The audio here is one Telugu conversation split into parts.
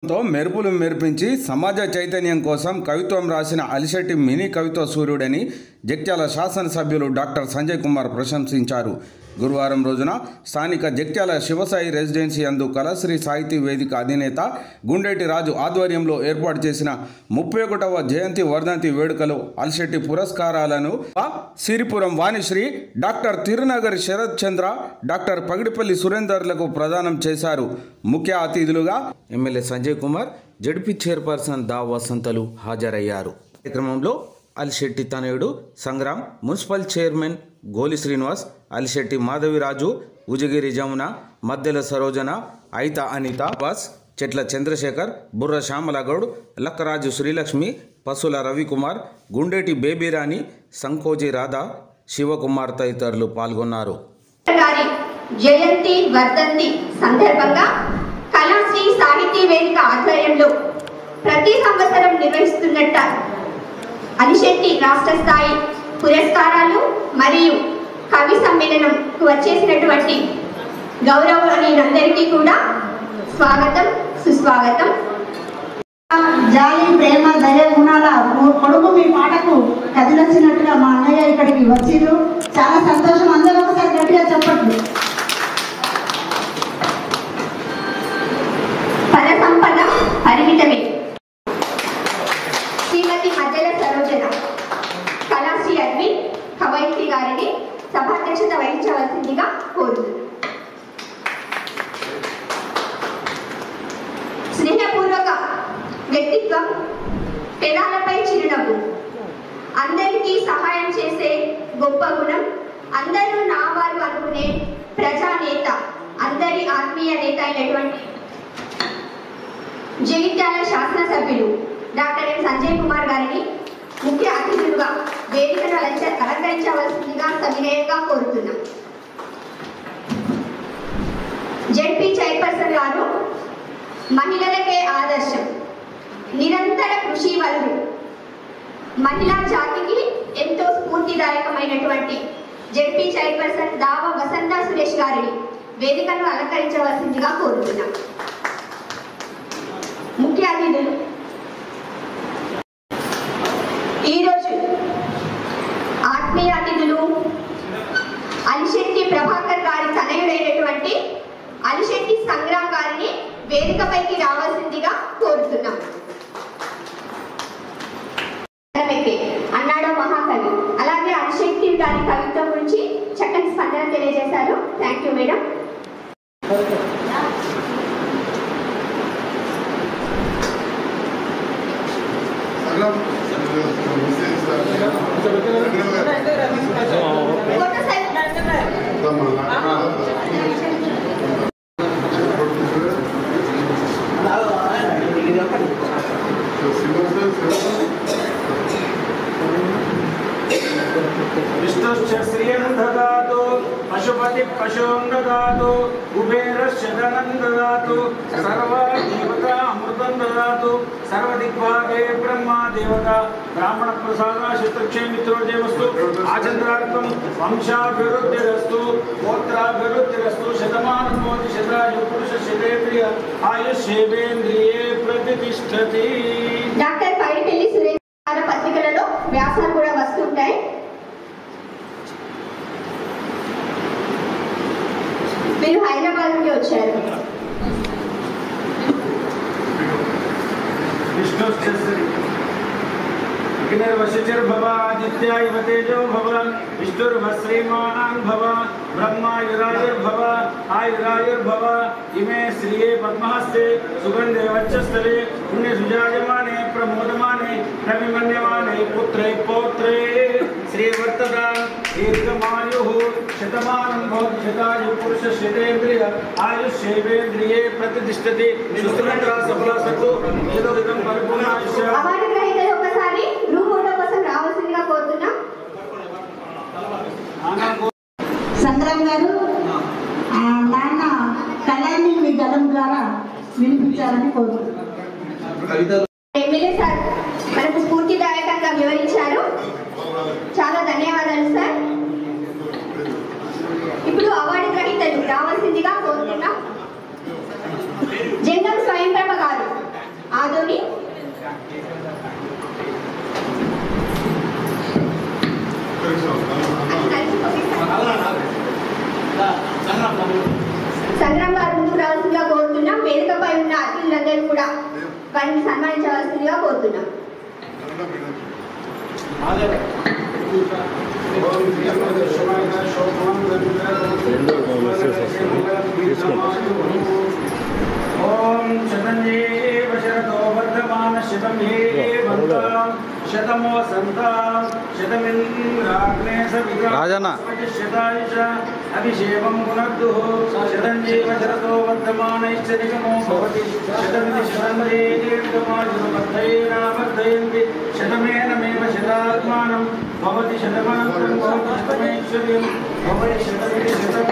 తో మెరుపులు మెరిపించి సమాజ చైతన్యం కోసం కవిత్వం రాసిన అలిశెట్టి మినీ కవిత్వ సూర్యుడని జగిత్యాల శాసనసభ్యులు డాక్టర్ సంజయ్ కుమార్ ప్రశంసించారు. గురువారం రోజున స్థానిక జగిత్యాల శివసాయి రెసిడెన్సీ యందు కళాశ్రీ సాహితీ వేదిక అధినేత గుండెటి రాజు ఆధ్వర్యంలో ఏర్పాటు చేసిన 31వ జయంతి వర్ధంతి వేడుకలో అలిశెట్టి పురస్కారాలను సిరిపురం వాణిశ్రీ, డాక్టర్ తిరునగరి శరత్ చంద్ర, డాక్టర్ పగిడిపల్లి సురేందర్లకు ప్రదానం చేశారు. ముఖ్య అతిథులుగా MLA Sanjay Kumar, ZP chairperson దా వసంతలు హాజరయ్యారు. కార్యక్రమంలో అలిశెట్టి తనయుడు సంగ్రామ్, మున్సిపల్ చైర్మన్ గోలి శ్రీనివాస్, అలిశెట్టి మాధవిరాజు, ఉజగిరి జమున, మద్దెల సరోజన, ఐత అనిత, బాస్, చెట్ల చంద్రశేఖర్, బుర్ర శ్యామలగౌడ్, లక్కరాజు శ్రీలక్ష్మి, పసుల రవికుమార్, గుండెటి బేబీరాణి, సంకోజి రాధా, శివకుమార్ తదితరులు పాల్గొన్నారు. జయంతి వర్ధంతి సందర్భంగా కళాశ్రీ సాహితీ వేదిక ఆధ్వర్యంలో ప్రతి సంవత్సరం నిర్వహిస్తున్నట్ట అలిశెట్టి రాష్ట్ర స్థాయి పురస్కారాలు మరియు కవి సమ్మేళనంకు వచ్చేసినటువంటి గౌరవనీయులందరికీ కూడా స్వాగతం, సుస్వాగతం. జాలి, ప్రేమ, దయ గుణాల కొడుకు మీ పాటకు కదిలొచ్చినట్టుగా మా అన్నయ్య ఇక్కడికి వచ్చిండ్రు. చాలా సంతోషం. అందరూ ఒకసారి గట్టిగా చెప్పండి. పద సంపద పరిమితమే. శ్రీమతి మద్దెల సరోజన కళాశ్రీ అరవింద్ కవయిత్రి గారిని సభాధ్యక్షత వహించవలసిందిగా కోరుతున్నాను. స్నేహపూర్వక వ్యక్తిత్వం, పెదాలపై చిరునవ్వు, అందరికీ సహాయం చేసే గొప్ప గుణం, అందరూ నా వారు అనుకునే ప్రజానేత, అందరి ఆత్మీయ నేత అయినటువంటి జగిత్యాల శాసనసభ్యులు డాక్టర్ ఎం సంజయ్ కుమార్ గారిని ముఖ్య అతిథులుగా వేదికను అలంకరించవలసిందిగా సవినయంగా కోరుతున్నాం. జడ్పీ చైర్పర్సన్ గారు మహిళలకే ఆదర్శం, నిరంతర కృషి వలన మహిళా జాతికి ఎంతో స్ఫూర్తిదాయకమైనటువంటి జడ్పీ చైర్పర్సన్ దావ వసంత సురేష్ గారిని వేదికను అలంకరించవలసిందిగా కోరుతున్నాం. ముఖ్య అతిథులు ఈరోజు ఆత్మీయ అతిథులు అలిశెట్టి ప్రభాకర్ గారి తనయుడైనటువంటి అలిశెట్టి సంగ్రామ్ గారిని వేదికపైకి రావాల్సిందిగా కోరుతున్నాం. అన్నాడో మహాకవి. అలాగే అలిశెట్టి గారి కవిత్వం గురించి చక్కని స్పందన తెలియజేశారు. Thank you madam. విష్ణుశ్చ పశుపతి పశుం దదాతు, కుబేరశ్చ ధనం దదాతు, సర్వదేవత అమృతం దదాతు, సర్వదిగ్భాగే బ్రహ్మా దేవత బ్రాహ్మణ ప్రసాద శత్రుక్షేమిత్రోజయమస్తు, ఆచంద్రార్థం వంశాభివృద్ధిరస్తు, గోత్రాభివృద్ధిరస్తు, శతమానం భవతి శతాయు పురుష శతేంద్రియ ఆయుష్యేంద్రియే ప్రతిష్టతి. డాక్టర్ పైడిపల్లి సురేంద్ర పత్రికలలో వ్యాసాలు కూడా వస్తుంటాయి. మీరు హైదరాబాద్ నుండి వచ్చారు. విష్ణుర్వశిర్భవ ఆదిత్యాయ తేజో భవ, విష్ణుర్వశ్రీమాన్ భవ, బ్రహ్మాయురాయుర్భవ ఆయురాయుర్భవ. ఇమే శ్రియే పద్మహస్తే సుగంధే వచ్చస్థలే పుణ్యసుజాయమానే ప్రమోదమానే ప్రవిమన్యమానే పుత్రే పౌత్రే శ్రీవర్తద దీర్ఘమాయు శతమానం భవతి శతాయు పురుష శతేంద్రియ ఆయుష్యేంద్రియే ప్రతిష్టతి. సుస్థిరంగా సఫల సత్తు ఏదోదితం పరిపూర్ణ ఆయుష్య. అవార్డు గ్రహీతలు ఒకసారి గ్రూప్ ఫోటో కోసం రావాల్సిందిగా కోరుతున్నాం. సంగ్రామ్ గారు నాన్న కళాన్ని మీ గలం ద్వారా వినిపించాలని కోరుతున్నాను. ఎమ్మెల్యే సార్ మనకు స్ఫూర్తిదాయకంగా వివరించారు. చాలా ధన్యవాదాలు సార్. ఇప్పుడు అవార్డు గ్రహీతలు రావాల్సిందిగా కోరుతున్నాం. జంగం స్వయంప్రభ గారు. కూడా వారిని సన్మానించవలసిందిగా కోరుతున్నాం. ఓం శతంజీవ శరతో వర్ధమాన శతం శతమో సంతాం శతమింద్రాగ్నే రాజన్న శతాయుష అభిషేకం పునర్దుః శతంజీవ శరతో వర్ధమానైశ్చరికమో భవతి శతమితి శతంజే దీర్ఘమాయుర్వర్ధయేనావర్ధయంతి శతమేనమేవ శతాత్మానం భవతి శతమానం భవతి శతమైశ్వర్యం భవతి శతమితి శతం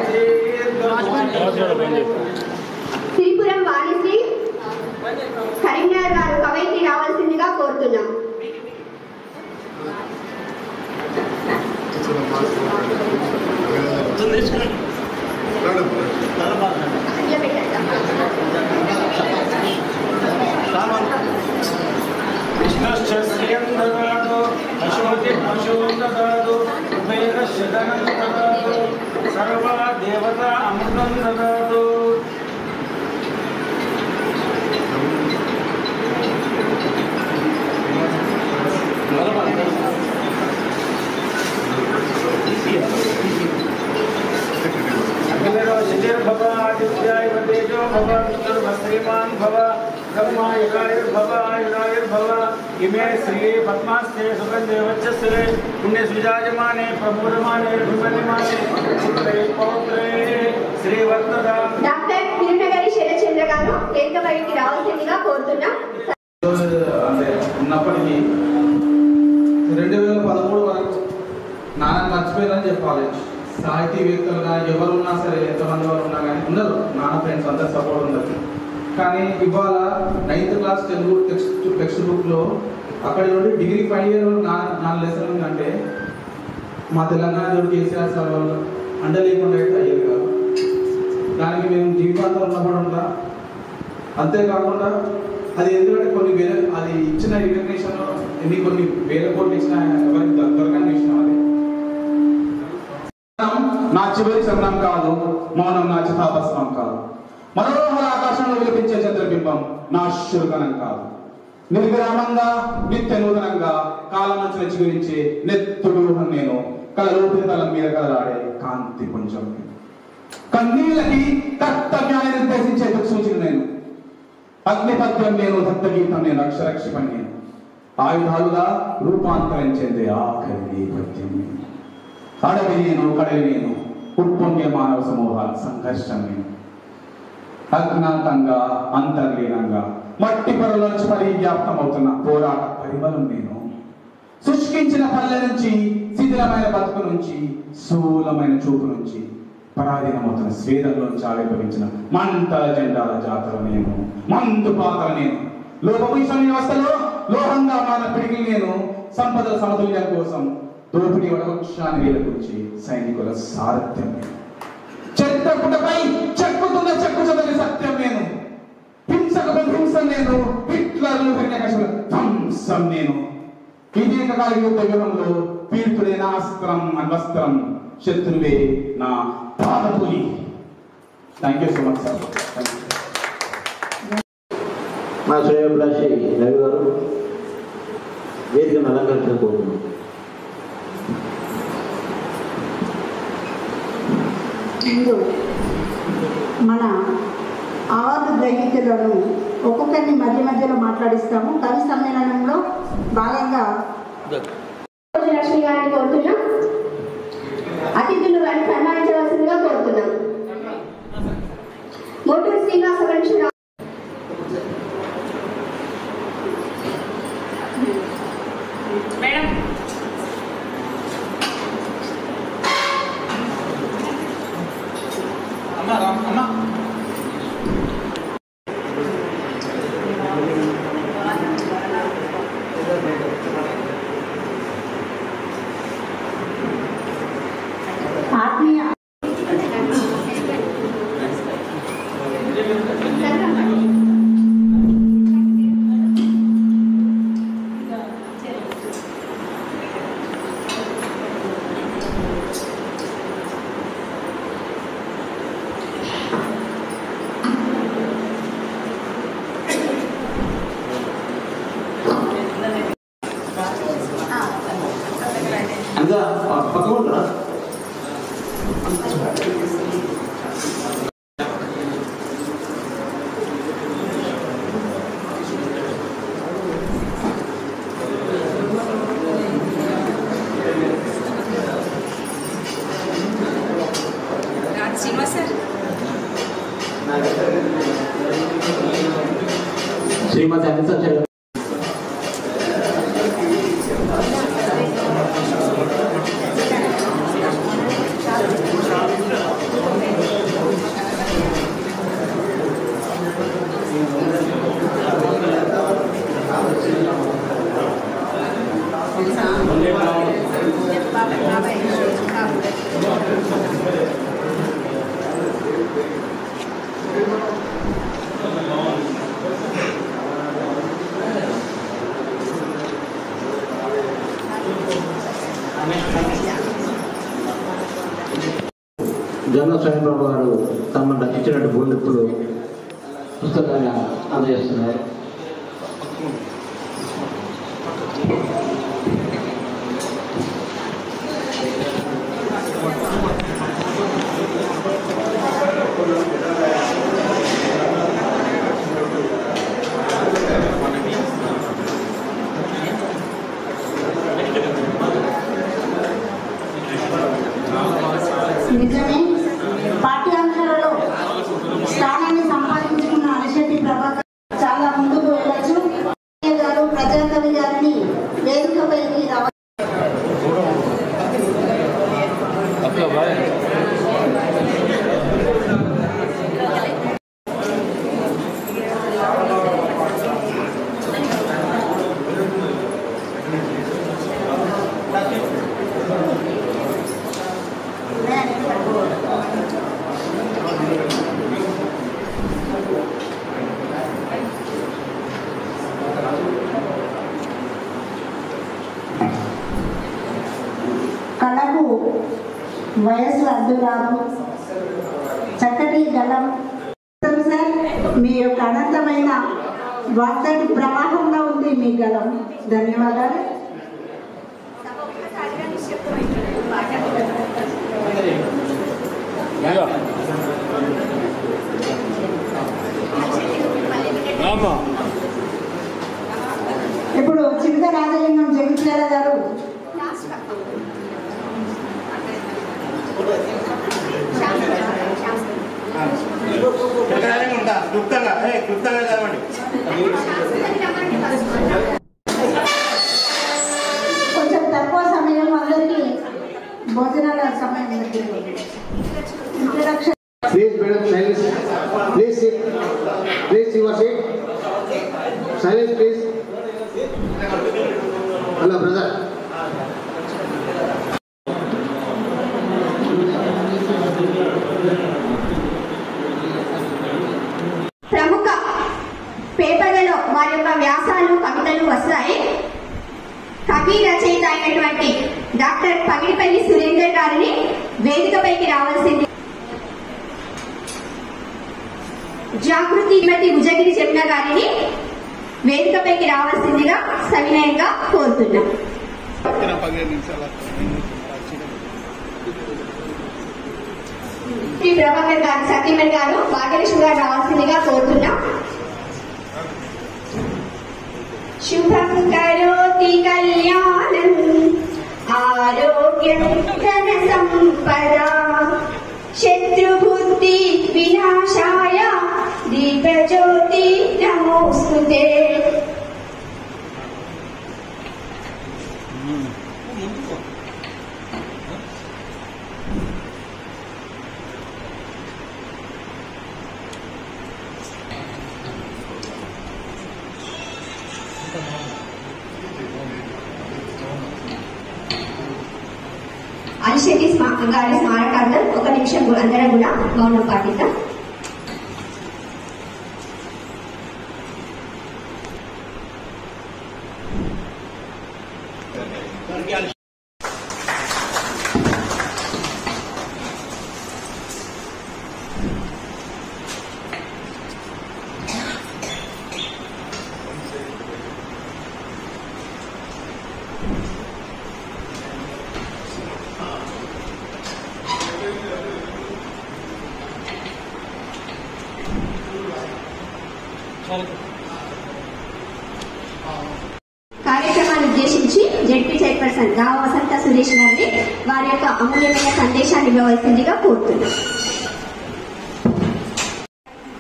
శ్రీపురం వాణిశ్రీ కరీంనగర్ గారు కవయిత్రి రావాల్సిందిగా కోరుతున్నాం. కృష్ణశ్చ శ్రియం దదాతు పశుమతి పశుం దదాతు ఉభయశ్చ ధనం దదాతు సర్వా దేవతా అమృతం దదాతు. శిశిర్భవ ఆదిత్యాయ తేజో భవ విష్ణుర్భశ్రీమాన్ భవ బ్రహ్మాయురాయుర్భవ ఆయురాయుర్భవ ఇమే శ్రీయే పద్మాస్తే సుగంధే వచ్చస్రే పుణ్య సుజాయమానే ప్రమోదమానే విమన్యమానే పుత్రే పౌత్రే శ్రీవర్ధదా. డాక్టర్ తిరునగరి శరచంద్ర గారు కేంద్ర కవయిత్రి రావాల్సిందిగా కోరుతున్నాం. అంటే ఉన్నప్పటికీ 2013 వరకు నాన్న మర్చిపోయిందని చెప్పాలి. సాహితీవేత్తలుగా ఎవరున్నా సరే, ఎంతమంది వారు ఉన్నా కానీ ఉండరు, నాన్న ఫ్రెండ్స్ అందరు సపోర్ట్ ఉండదు. కానీ ఇవాళ 9th క్లాస్ తెలుగు టెక్స్ట్ బుక్లో అక్కడి నుండి డిగ్రీ 5 ఇయర్ నా లెసన్ ఉందంటే మా తెలంగాణ దేవుడు కేసీఆర్ సార్ వాళ్ళు అండ లేకుండా అయితే అయ్యేది కాదు. దానికి మేము జీవితాంతం ఉన్నప్పుడు ఉంటా. అంతేకాకుండా అది ఎందుకంటే కొన్ని వేల అది ఇచ్చిన రికగ్నిషన్ కొన్ని వేల కోట్లు ఇచ్చిన ఎవరికి దొరకని విషయం. అది నా చివరి శరణం కాదు, మౌనం నా చితాభస్మం కాదు, మనోహర ఆకాశంలో వినిపించే చంద్రబింబం నా శుల్కనం కాదు, నిర్విరామంగా నిత్య నూతనంగా కాలం నుంచి చిగురించే నెత్తుడు నేను, కలలోపి తలం మీద కలలాడే కాంతి పుంజం, కన్నీళ్ళకి కర్తవ్యాన్ని నిర్దేశించే సూచన నేను, అగ్నిపద్యం నేను, దత్తగీతం నేను, అక్షరక్షిపం నేను, ఆయుధాలుగా రూపాంతరం చెందే ఆఖరి నేపథ్యం నేను, అడవి నేను, కడలి నేను, ఉత్పొంగే మానవ సమూహాల సంఘర్షం నేను, అజ్ఞాతంగా అంతర్లీనంగా మట్టి పొరలోంచి పరివ్యాప్తం అవుతున్న పోరాట పరిమళం నేను, శుష్కించిన పల్లె నుంచి, శిథిలమైన బతుకు నుంచి, స్థూలమైన చూపు నుంచి, పరాధీనమవుతున్న స్వేదంలోంచి ఆవిర్భవించిన మంటల జెండాల జాతర నేను, మందు పాత్ర నేను, లోపభూషణ వ్యవస్థలో లోహంగా మారిన పిడికిలు నేను, సంపదల సమతుల్యం కోసం దోపిడీ వడవృక్షాన్ని వేలకూర్చి సైనికుల సారథ్యం నేను, చెత్త పుటపై చెక్కుతున్న చెక్కు చదవని సత్యం నేను, హింసకు హింసం నేను, హిట్లర్లు ధ్వంసం నేను, ఈ దీర్ఘకాలిక యుద్ధ వ్యూహంలో పీర్పుడే నా అస్త్రం అన్వస్త్రం, శత్రువే నా పాదపులి. Thank you so much sir. మా శ్రేయోభిలాషి రవి గారు వేదికను అలంకరించకపోతున్నాం. ముందు మన అవార్డు గ్రహీతలను ఒక్కొక్కరిని మధ్య మధ్యలో మాట్లాడిస్తాము. కవి సమ్మేళనంలో భాగంగా లక్ష్మి గారిని కోరుతున్నాం. అతిథులు వారిని సన్మానించవలసిందిగా కోరుతున్నాం. మోటూరు శ్రీనివాస మనిషి మేడం అమ్మా శ్రీమతి అనిత చెల్ల జగన్ స్వయంబాబు గారు తమను రచించినట్టు బోధింపులు పుస్తకాన్ని అందజేస్తున్నారు. నిజమే, పాఠ్యాంశాలలో స్థానాన్ని సంపాదించుకున్న అలిశెట్టి ప్రభాకర్ చాలా ముందుకు వెళ్ళచ్చు. గారు ప్రజాకవి గారిని వేదికపైకి రావాలి. కళకు వయస్సు అడ్డు రాదు, చక్కటి గలం. సార్, మీ యొక్క అనంతమైన వార్తటి ప్రవాహంలో ఉంది మీ గలం. ధన్యవాదాలు. ఇప్పుడు చిరుత రాజలింగం జగిత్యాల గారు కొంచెం తక్కువ సమయం, అందరికీ భోజనాల సమయం. Introduction. Please, madam, silence. Please sit. Please, your seat. Silence, please. Hello, brother. ప్రముఖ పేపర్లలో వారి యొక్క వ్యాసాలు, కవితలు వస్తాయి. కవి రచయిత అయినటువంటి డాక్టర్ పగిడిపల్లి సురేందర్ గారిని వేదికపైకి రావాల్సింది. జాగృతి శ్రీమతి ఉజగిరి జమున గారిని వేదికపైకి రావాల్సిందిగా సవినయంగా కోరుతున్నాం. ప్రభాకర్ గారు, సత్యమణి గారు, భాగ్యలక్ష్మి గారు రావాల్సిందిగా కోరుతున్నాం. శుభం కరోతి కళ్యాణం ఆరోగ్యం ధన సంపద శత్రుబుద్ధి వినాశాయ దీపజ్యోతి నమోస్తుతే. అలిశెట్టి గారి స్మారకార్థం 1 నిమిషం అందరం కూడా మౌనం పాటిద్దాం. కార్యక్రమాన్ని ఉద్దేశించి జెడ్పీ చైర్పర్సన్ గావ వసంత సురేష్ గారిని వారి యొక్క అమూల్యమైన సందేశాన్ని ఇవ్వవలసిందిగా కోరుతున్నాం.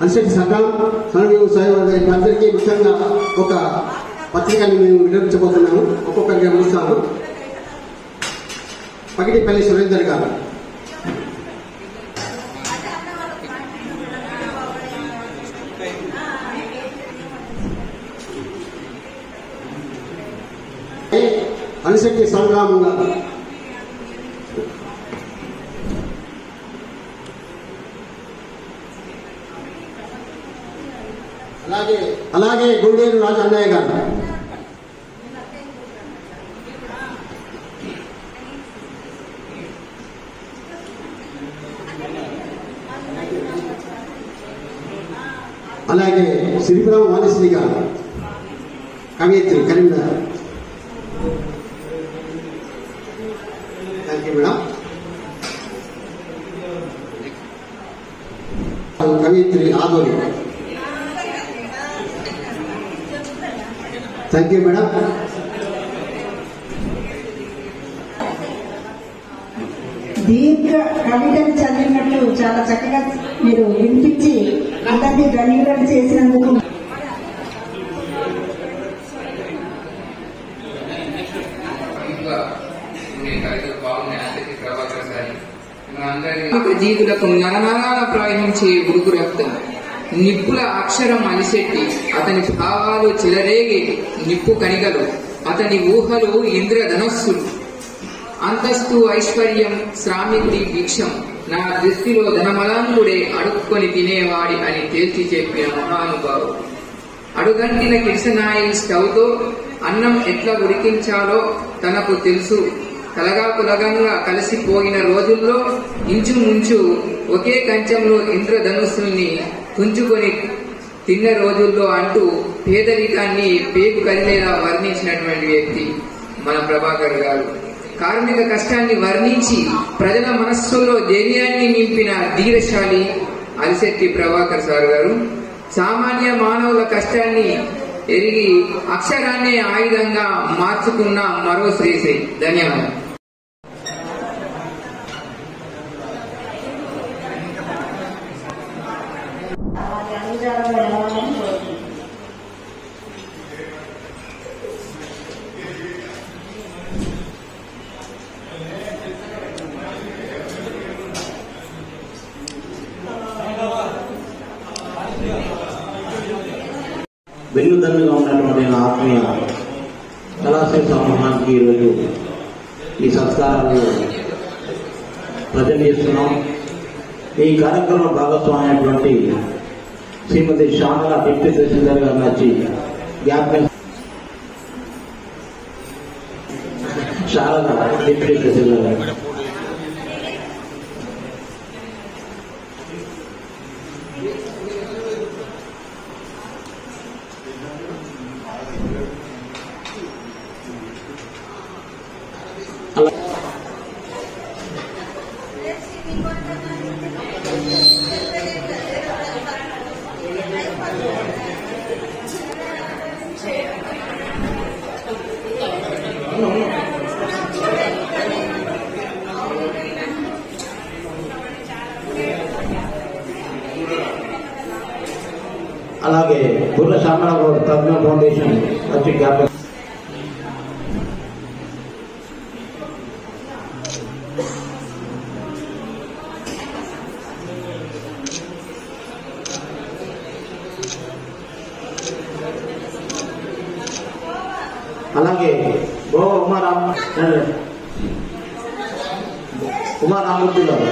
అలిశెట్టి సంఘం సమన్వయ సాయి అందరికీ ముఖ్యంగా ఒక పత్రికని మేము వినియోగించబోతున్నాము. ఒక్కొక్కరికి గమనిస్తాము. పగిటిపల్లి సురేందర్ గారు. అలిశెట్టి సంగ్రామం గారు. అలాగే గుండేరు రాజు అన్నయ్య గారు. అలాగే శ్రీపురం వాణిశ్రీ గారు, కవియత్రి కరీంనగర్. Thank you madam. కవియత్రి ఆదోని. Thank you madam. దీర్ఘ కవితను చదివినట్లు చాలా చక్కగా మీరు వినిపించి అందరినీ ధన్యవాదాలు చేసినందుకు జీవులకు నరనరాల ప్రవహించే ఉడుకు రక్తం, నిప్పుల అక్షరం అలిశెట్టి, అతని భావాలు చెలరేగే నిప్పు కణికలు, అతని ఊహలు ఇంద్రధనస్సులు, అంతస్తు ఐశ్వర్యం శ్రామికుడి భిక్షం, నా దృష్టిలో ధనమలాంగుడే అడుక్కొని తినేవాడి అని తేల్చి చెప్పిన మహానుభావుడు. అడుగంటిన కిరసనాయిల్ స్టవ్తో అన్నం ఎట్లా ఉడికించాలో తనకు తెలుసు. కలగాపులగంగా కలిసిపోయిన రోజుల్లో ఇంచుముంచు ఒకే కంచంలో ఇంద్రధనుస్సుల్ని తుంచుకొని తిన్న రోజుల్లో అంటూ పేదరికాన్ని పేగు కదిలేలా వర్ణించినటువంటి వ్యక్తి మన ప్రభాకర్ గారు. కార్మిక కష్టాన్ని వర్ణించి ప్రజల మనస్సులో ధైర్యాన్ని నింపిన ధీరశాలి అలిశెట్టి ప్రభాకర్ సార్ గారు. సామాన్య మానవుల కష్టాన్ని ఎరిగి అక్షరాన్నే ఆయుధంగా మార్చుకున్న మరో శ్రీశ్రీ. ధన్యవాదాలు. వెన్నుదన్నుగా ఉన్నటువంటి నా ఆత్మీయ కళాశాల సమూహానికి ఈరోజు ఈ సత్కారాలు ప్రజెంట్ చేస్తున్నాం. ఈ కార్యక్రమంలో భాగస్వామైనటువంటి శ్రీమతి శ్యామల డిప్యూటీ తహసీల్దార్ గారు వచ్చి జ్ఞాపకం, శారద డిప్యూటీ తహసీల్దార్ గారు, అలాగే గుర్ర శ్యామల తజ్ఞ ఫౌండేషన్ వచ్చి జ్ఞాపకం, అలాగే ఉమారామూర్తి గారు,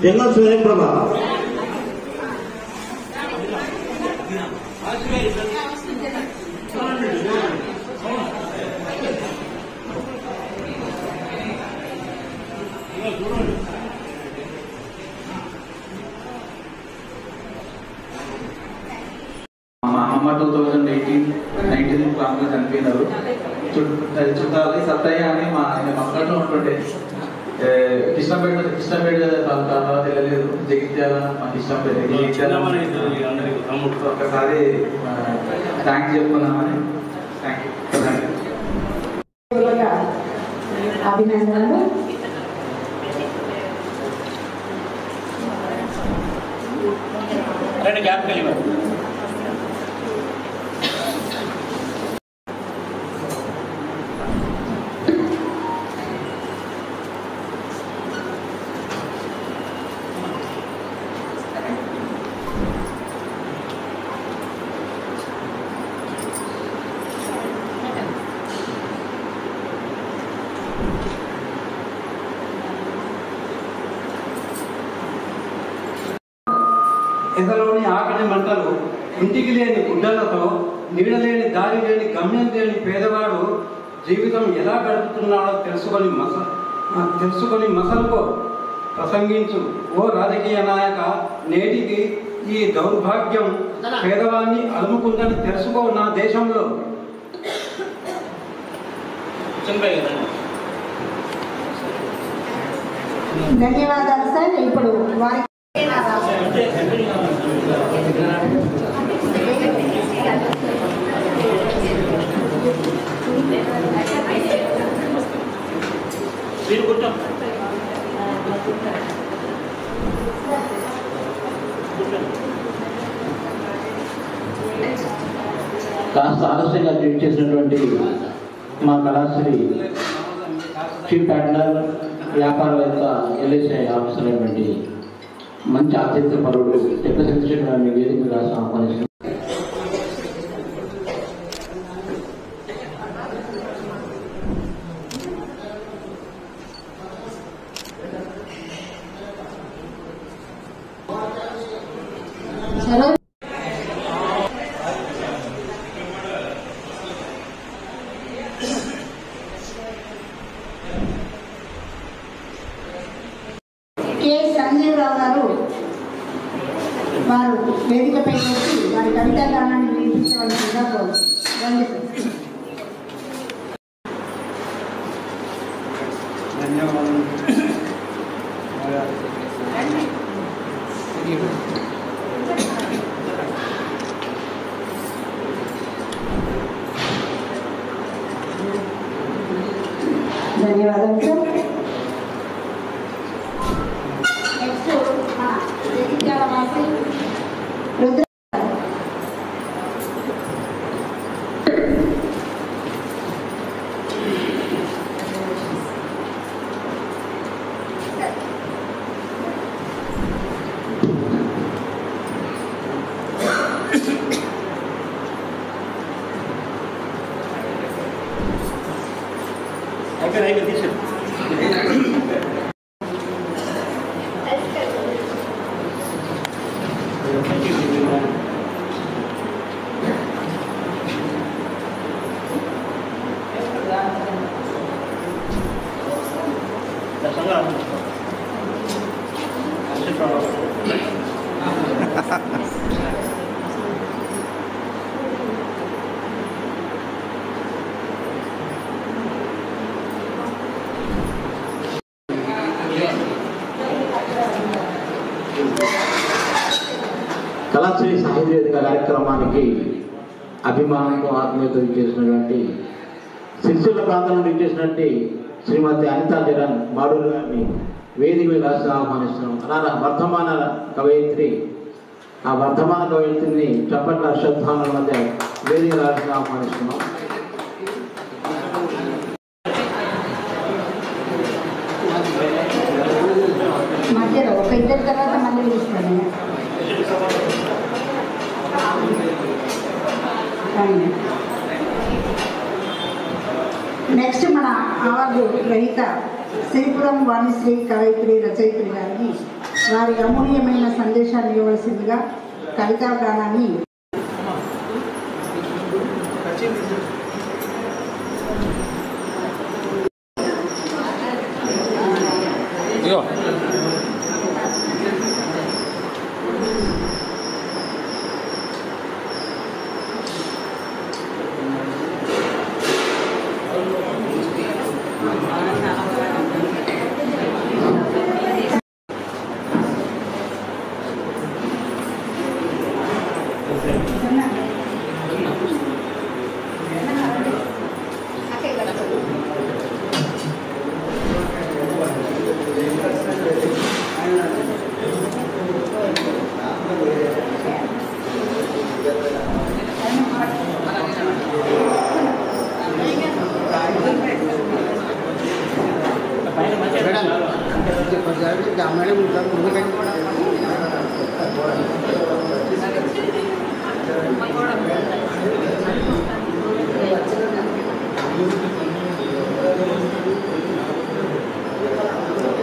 జంగం స్వయంప్రభ మా అమ్మ 2019 ప్రాంతంలో చనిపోయినారు. చుట్టాలి సత్తయ్య అని మా మక్కట్లో ఉంటుండే కృష్ణపేట తర్వాత తెలియలేదు. జగిత్యాల మా కృష్ణపేట ఒక్కసారి థ్యాంక్స్ చెప్పుకున్నామని. Thank you. అభినందనలు. ఎదలోని ఆకలి మంటలు, ఇంటికి లేని గుడ్డలతో, నీడలేని దారి లేని గమ్యం లేని పేదవాడు జీవితం ఎలా గడుపుతున్నాడో తెలుసుకొని మసలుకో ప్రసంగించు ఓ రాజకీయ నాయక. నేటికి ఈ దౌర్భాగ్యం పేదవాడిని అలుముకుందని తెలుసుకో నా దేశంలో. ధన్యవాదాలు సార్. ఇప్పుడు వారికి కాస్త ఆలస్యంగా ట్వీట్ చేసినటువంటి మా కళాశ్రీ చీఫ్ ప్యాటర్నర్ వ్యాపారవేత్త ఎల్ఐసి ఆఫీసర్ అయినటువంటి మంచి ఆతిథ్య పరుడు చెప్పేసి మీ వేదిక రాసి ఆహ్వానిస్తున్నాను. కె సంజీవరావు గారు వారు వేదికపై వచ్చి వారి కవితా గానాన్ని వినిపించవలసిందిగా కోరుతున్నాను. ధన్యవాదాలు సార్. నెక్స్ట్ జగిత్యాల వాసి రుద్ర. కళాశ్రీ సాహిత్య కార్యక్రమానికి అభిమానంతో ఆత్మీయత చేసినటువంటి సిరిసిల్ల ప్రాంతం నుండి చేసినటువంటి శ్రీమతి అనితా జగన్ మాడూరు గారిని వేదిక మీద ఆహ్వానిస్తున్నాం. అలాగే వర్ధమాన కవయిత్రి, ఆ వర్ధమాన కవయిత్రిని చప్పట్ల శ్రద్ధాల మధ్య వేదిక రాసిన ఆహ్వానిస్తున్నాం. మధ్యలో ఒక ఇద్దరు తర్వాత మళ్ళీ పిలుస్తాను. నెక్స్ట్ మన అవార్డు గ్రహీత శ్రీపురం వాణిశ్రీ కవయిత్రి రచయిత్రి గారికి వారి అమూల్యమైన సందేశాన్ని ఇవ్వవలసిందిగా కవితా గానాన్ని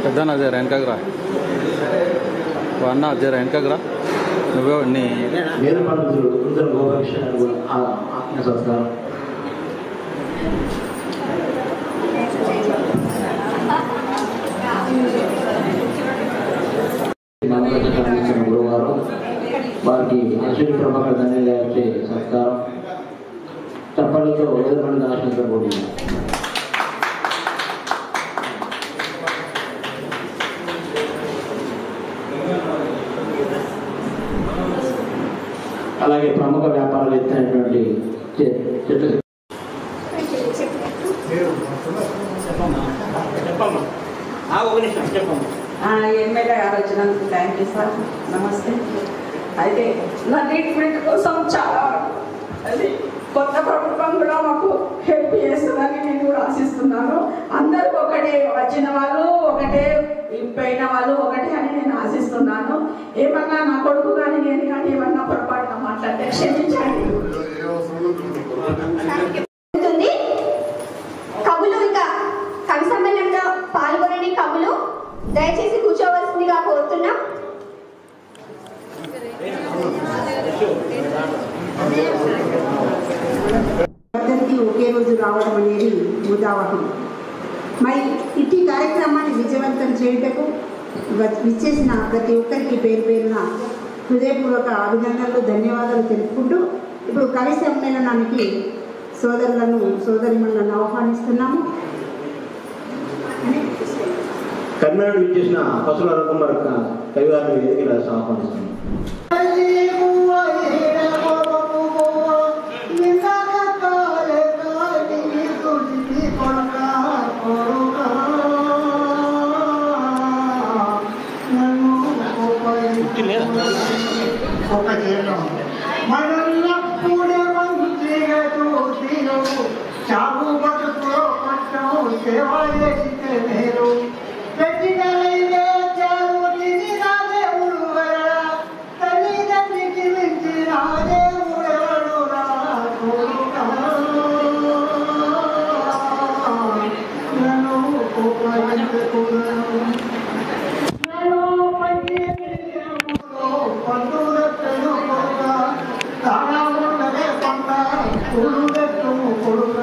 పెద్దనా జర వెనకకు రా అన్న జర వెనకకు రా నువ్వే నీ ఆత్మ సంస్కారం గురువారం వారికి అశ్విని ప్రభాకర్ ధన్యవాదాలు సత్కారం చప్పలతో వేదపడి దాశంకరబోడి అలాగే ప్రముఖ వ్యాపారవేత్త అయినటువంటి చెట్టు ఎమ్మెల్యే గారు వచ్చినందుకు థ్యాంక్ యూ సార్. నమస్తే. అయితే నా ట్రీట్మెంట్ కోసం చాలా అది కొత్త ప్రభుత్వం కూడా మాకు హెల్ప్ చేస్తుందని నేను కూడా ఆశిస్తున్నాను. అందరూ ఒకటే, వచ్చిన వాళ్ళు ఒకటే, పోయిన వాళ్ళు ఒకటే అని నేను ఆశిస్తున్నాను. ఏమన్నా నా కొడుకు కానీ నేను కానీ ఏమన్నా పొరపాటున మాట్లాడితే క్షమించండి. కవులు ఇంకా కవి సమ్మేళనంలో పాల్గొనని కవులు దయచేసి కూర్చోవలసిందిగా కోరుతున్నాం. అందరికీ ఒకే రోజు రావడం అనేది ముదావహం. మరి ఇట్టి కార్యక్రమాన్ని విజయవంతం చేయుటకు విచ్చేసిన ప్రతి ఒక్కరికి పేరు పేరున హృదయపూర్వక అభినందనలు, ధన్యవాదాలు తెలుపుకుంటూ ఇప్పుడు కవి సమ్మేళనానికి సోదరులను సోదరిమణులను ఆహ్వానిస్తున్నాము. కర్ణాటక విచ్చేసిన పసుల రకుమార్ కవివారిని వేదికగా ఆహ్వానిస్తున్నాం. మనల్లప్పుడే మంచిగా చూసిను, చావు బతుకులో పట్టం సేవ చేసితే మీరు పెట్టిన దేవుడిని నా దేవుడు వరడా, తల్లిదండ్రికి మించి నా దేవుడు ఎవడు రా కొడుకా, నన్ను కోపగించకూడదు, నన్ను పంచి పండుగ కొడుక, తాళముండలే పంట కొడుకు కొడుక,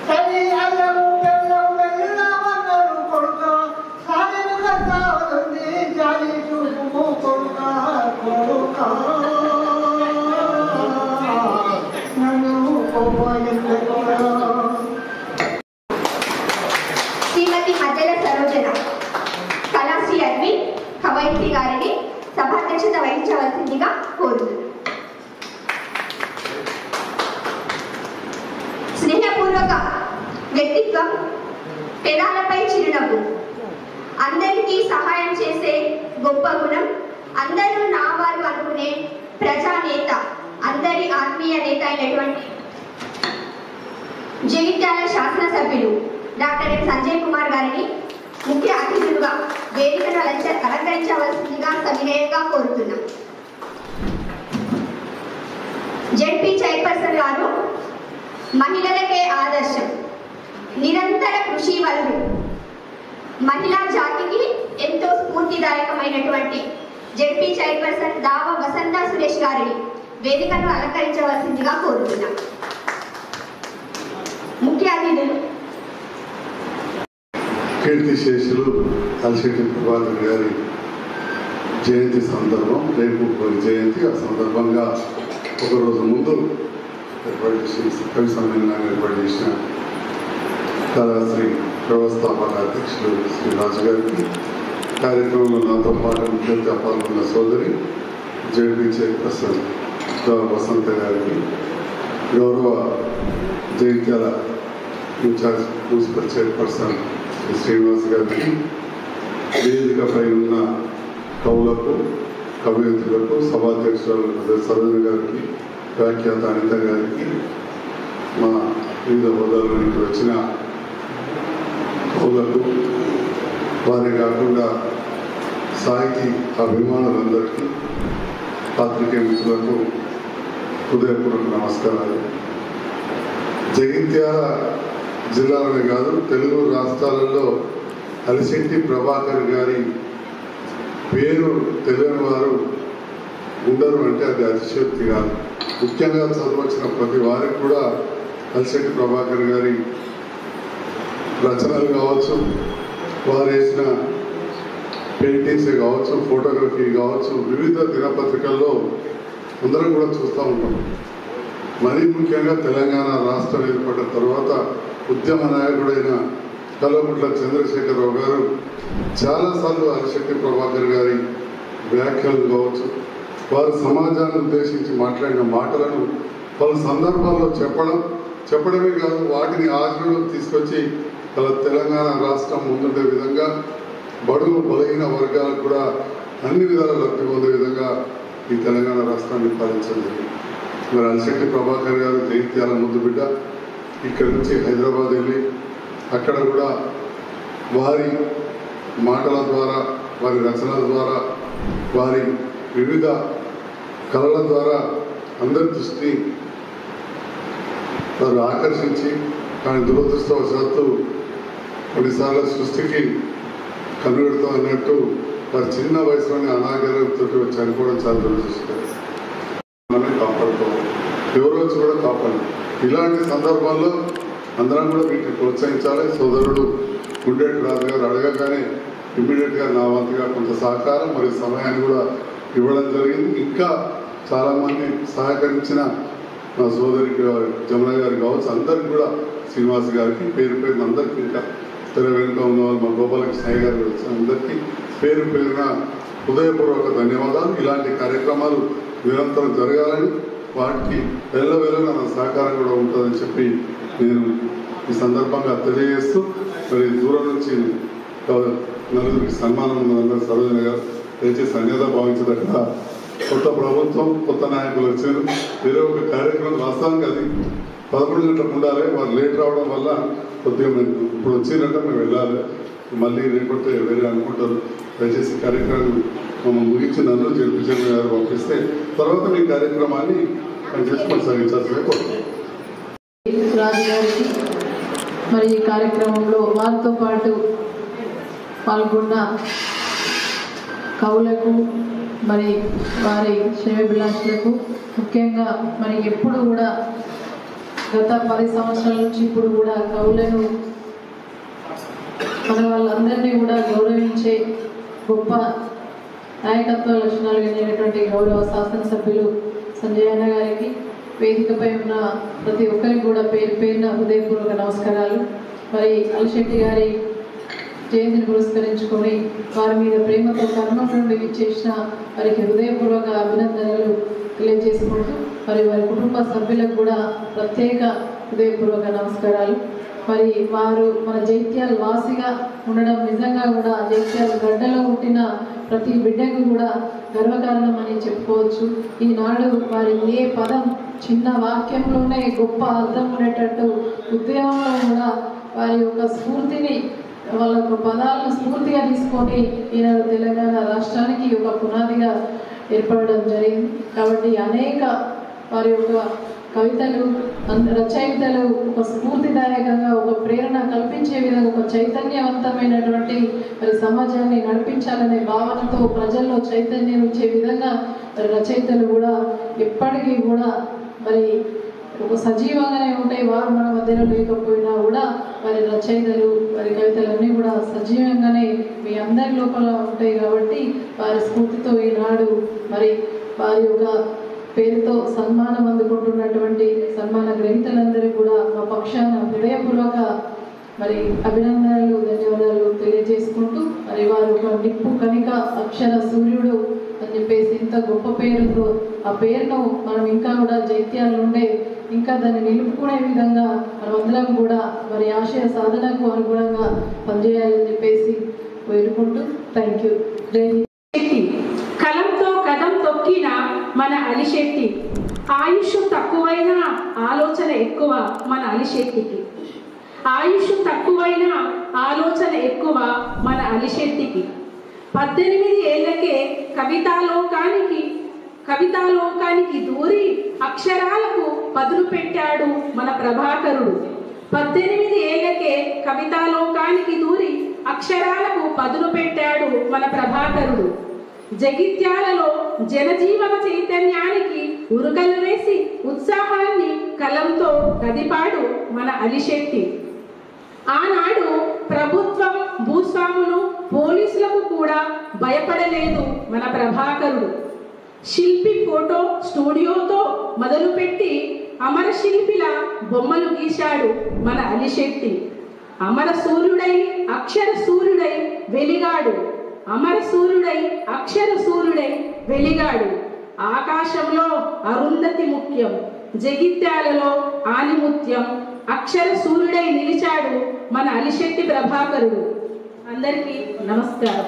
తల్లి అల్లము బెల్లం వెళ్ళమన్నారు కొడుక, సాగను కట్టాలి జాలి చూపు కొడుక కొడుక, నన్ను కోపగించకూడదు. శ్రీమతి మధ్యల సరోజన కళాశ్రీ అరవింద్ కవయిత్రి గారిని సభాధ్యక్షత వహించవలసిందిగా కోరుతున్నాను. స్నేహపూర్వక వ్యక్తిత్వం, పెదాలపై చిరునవ్వు, అందరికీ సహాయం చేసే గొప్ప గుణం, అందరూ నా వారు అనుకునే ప్రజానేత, అందరి ఆత్మీయ నేత అయినటువంటి జగిత్యాల శాసనసభ్యులు డాక్టర్ ఎం సంజయ్ కుమార్ గారిని ముఖ్య అతిథులుగా వేదికను అలంకరించవలసిందిగా సవినయంగా కోరుతున్నాం. జెడ్పీ చైర్పర్సన్ గారు మహిళలకే ఆదర్శం, నిరంతర కృషి వలన మహిళా జాతికి ఎంతో స్ఫూర్తిదాయకమైనటువంటి జెడ్పీ చైర్పర్సన్ దావా వసంత సురేష్ గారిని వేదికను అలంకరించవలసిందిగా కోరుతున్నాం. ముఖ్య అతిథులు కీర్తిశేషులు అలిశెట్టి ప్రభాకర్ గారి జయంతి సందర్భం, రేపు వారి జయంతి. ఆ సందర్భంగా ఒకరోజు ముందు ఏర్పాటు చేసిన కవి సమ్మేళనాన్ని ఏర్పాటు చేసిన కళాశ్రీ వ్యవస్థాపక అధ్యక్షులు శ్రీ రాజు గారికి, కార్యక్రమంలో నాతో పాటు ముఖ్యంగా పాల్గొన్న సోదరి జెడ్పీ చైర్పర్సన్ వసంత గారికి, గౌరవ Jagtial in charge municipal chairperson Sri Srinivas గారికి, వేదికపై ఉన్న కవులకు, కవయిత్రులకు, సభాధ్యక్షురాలు సరోజ గారికి, వ్యాఖ్యాత అనిత గారికి, మా వివిధ హోదాల నుంచి వచ్చిన కవులకు, వారి కాకుండా సాహితీ అభిమానులందరికీ, పాత్రికేయ మిత్రులకు హృదయపూర్వక నమస్కారాలు. జగిత్యాల జిల్లాలోనే కాదు, తెలుగు రాష్ట్రాలలో అలిశెట్టి ప్రభాకర్ గారి పేరు తెలియని వారు ఉండరు అంటే అది అతిశయోక్తి కాదు. ముఖ్యంగా చదువచ్చిన ప్రతి వారికి కూడా అలిశెట్టి ప్రభాకర్ గారి రచనలు కావచ్చు, వారు వేసిన పెయింటింగ్సే కావచ్చు, ఫోటోగ్రఫీ కావచ్చు, వివిధ దినపత్రికల్లో అందరం కూడా చూస్తూ ఉంటాం. మరీ ముఖ్యంగా తెలంగాణ రాష్ట్రం ఏర్పడిన తర్వాత ఉద్యమ నాయకుడైన కల్వకుంట్ల చంద్రశేఖరరావు గారు చాలాసార్లు అలిశెట్టి ప్రభాకర్ గారి వ్యాఖ్యలు కావచ్చు, వారు సమాజాన్ని ఉద్దేశించి మాట్లాడిన మాటలను పలు సందర్భాల్లో చెప్పడమే కాదు, వాటిని ఆచరణలోకి తీసుకొచ్చి తెలంగాణ రాష్ట్రం ముందుండే విధంగా బడుగు బలహీన వర్గాలకు కూడా అన్ని విధాల లబ్ధి పొందే విధంగా ఈ తెలంగాణ రాష్ట్రాన్ని పాలించండి. మరి అలిశెట్టి ప్రభాకర్ గారు జగిత్యాల ముందు బిడ్డ, ఇక్కడి నుంచి హైదరాబాద్ వెళ్ళి అక్కడ కూడా వారి మాటల ద్వారా, వారి రచనల ద్వారా, వారి వివిధ కళల ద్వారా అందరి దృష్టిని వారు ఆకర్షించి, కానీ దురదృష్టవశాత్తు కొన్నిసార్లు సృష్టికి కనుగొడుతూ అన్నట్టు వారి చిన్న వయసులోనే అనారోగ్యంతో చనిపోవడం చాలా దురదృష్టం. మనమే కాపాడుకోవాలి, ఎవరో వచ్చి కూడా కాపాడాలి. ఇలాంటి సందర్భాల్లో అందరం కూడా వీటిని ప్రోత్సహించాలి. సోదరుడు గుండెటి రాజు గారు అడగగానే ఇమ్మీడియట్గా నా వంతుగా కొంత సహకారం మరియు సమయాన్ని కూడా ఇవ్వడం జరిగింది. ఇంకా చాలామంది సహకరించిన మా సోదరికి జమున గారికి కావచ్చు, అందరికి కూడా శ్రీనివాస్ గారికి పేరు పేరున అందరికీ, ఇంకా తెర వెనుక ఉన్న వాళ్ళు మా గోపాలకృష్ణ గారు వచ్చిన అందరికీ పేరు పేరున హృదయపూర్వక ధన్యవాదాలు. ఇలాంటి కార్యక్రమాలు నిరంతరం జరగాలని, వాటికి వెళ్ళవేళ నా సహకారం కూడా ఉంటుందని చెప్పి నేను ఈ సందర్భంగా తెలియజేస్తూ, మరి దూరం నుంచి నలుగురికి సన్మానం ఉన్నదందరూ సరోజన గారు దయచేసి అన్యత భావించదగ్గ కొత్త ప్రభుత్వం, కొత్త నాయకులు వచ్చారు. వేరే ఒక కార్యక్రమం వాస్తవానికి అది 11 గంటలకు ఉండాలి, వారు లేట్ రావడం వల్ల కొద్దిగా మేము ఇప్పుడు వచ్చిందంటే మేము వెళ్ళాలి, మళ్ళీ రేపటి వేరే అనుకుంటారు. దయచేసి కార్యక్రమం మమ్మల్ని ముగించి నన్ను జడ్పీ చైర్మన్ గారు పంపిస్తే తర్వాత మీ కార్యక్రమాన్ని పనిచేసి కొనసాగించాల్సిందే కోరుతున్నాను. రాజు గారికి మరి ఈ కార్యక్రమంలో వారితో పాటు పాల్గొన్న కవులకు, మరి వారి శ్రేయోభిలాషులకు, ముఖ్యంగా మరి ఎప్పుడు కూడా గత 10 సంవత్సరాల నుంచి ఇప్పుడు కూడా కవులను మన వాళ్ళందరినీ కూడా గౌరవించే గొప్ప నాయకత్వ లక్షణాలు కలిగినటువంటి గౌరవ శాసనసభ్యులు సంజయ్ అన్న గారికి, వేదికపై ఉన్న ప్రతి ఒక్కరికి కూడా పేరు పేరున హృదయపూర్వక నమస్కారాలు. మరి అలిశెట్టి గారి జయంతిని పురస్కరించుకొని వారి మీద ప్రేమతో కర్మ నుండి ఇచ్చేసిన వారికి హృదయపూర్వక అభినందనలు తెలియజేసుకుంటూ, మరి వారి కుటుంబ సభ్యులకు కూడా ప్రత్యేక హృదయపూర్వక నమస్కారాలు. మరి వారు మన జైత్యాల వాసిగా ఉండడం నిజంగా కూడా జైత్యాల గడ్డలో పుట్టిన ప్రతి బిడ్డకు కూడా గర్వకారణం అని చెప్పుకోవచ్చు. ఈనాడు వారి ఏ పదం చిన్న వాక్యంలోనే గొప్ప అర్థం ఉండేటట్టు ఉద్యమంలో కూడా వారి యొక్క స్ఫూర్తిని, వాళ్ళ యొక్క పదాలను స్ఫూర్తిగా తీసుకొని ఈనాడు తెలంగాణ రాష్ట్రానికి ఒక పునాదిగా ఏర్పడడం జరిగింది. కాబట్టి అనేక వారి యొక్క కవితలు రచయితలు ఒక స్ఫూర్తిదాయకంగా ఒక ప్రేరణ కల్పించే విధంగా ఒక చైతన్యవంతమైనటువంటి మరి సమాజాన్ని నడిపించాలనే భావనతో ప్రజల్లో చైతన్యం ఇచ్చే విధంగా మరి రచయితలు కూడా ఎప్పటికీ కూడా మరి ఒక సజీవంగానే ఉంటాయి. వారు మన మధ్యలో లేకపోయినా కూడా వారి రచయితలు వారి కవితలన్నీ కూడా సజీవంగానే మీ అందరి లోపల ఉంటాయి. కాబట్టి వారి స్ఫూర్తితో ఈనాడు మరి వారి యొక్క పేరుతో సన్మానం అందుకుంటున్నటువంటి సన్మాన గ్రహీతలందరూ కూడా మా పక్షాన హృదయపూర్వక మరి అభినందనలు ధన్యవాదాలు తెలియజేసుకుంటూ మరి వారు ఒక నిప్పు కనిక అక్షర సూర్యుడు అని చెప్పేసి ఇంత గొప్ప పేరుతో ఆ పేరును మనం ఇంకా కూడా జైత్యాల నుండే ఇంకా దాన్ని నిలుపుకునే విధంగా మనమందరం కూడా మరి ఆశయ సాధనకు అనుగుణంగా పనిచేయాలని చెప్పేసి వేడుకుంటూ థ్యాంక్ యూ. కలంతో కదం తొక్కిన మన అలిశెట్టి, ఆయుష్ తక్కువైన ఆలోచన ఎక్కువ మన అలిశెట్టికి, ఆయుష్ తక్కువైన ఆలోచన ఎక్కువ మన అలిశెట్టికి. 18 ఏళ్లకే కవితాలోకానికి దూరి అక్షరాలకు పదులు పెట్టాడు మన ప్రభాకరుడు. 18 ఏళ్లకే కవితాలోకానికి దూరి అక్షరాలకు పదులు పెట్టాడు మన ప్రభాకరుడు. జగిత్యాలలో జనజీవన చైతన్యానికి ఉరుకలు వేసి ఉత్సాహాన్ని కలంతో కదిపాడు మన అలిశెట్టి. ఆనాడు ప్రభుత్వం, భూస్వాములు, పోలీసులకు కూడా భయపడలేదు మన ప్రభాకరుడు. శిల్పి ఫోటో స్టూడియోతో మొదలుపెట్టి అమర శిల్పిల బొమ్మలు గీశాడు మన అలిశెట్టి. అమర సూర్యుడై అక్షర సూర్యుడై వెలిగాడు, అమర సూర్యుడై అక్షర సూర్యుడై వెలిగాడు. ఆకాశంలో అరుంధతి ముఖ్యం, జగిత్యాలలో ఆనిముత్యం, అక్షర సూర్యుడై నిలిచాడు మన అలిశెట్టి ప్రభాకరుడు. అందరికీ నమస్కారం.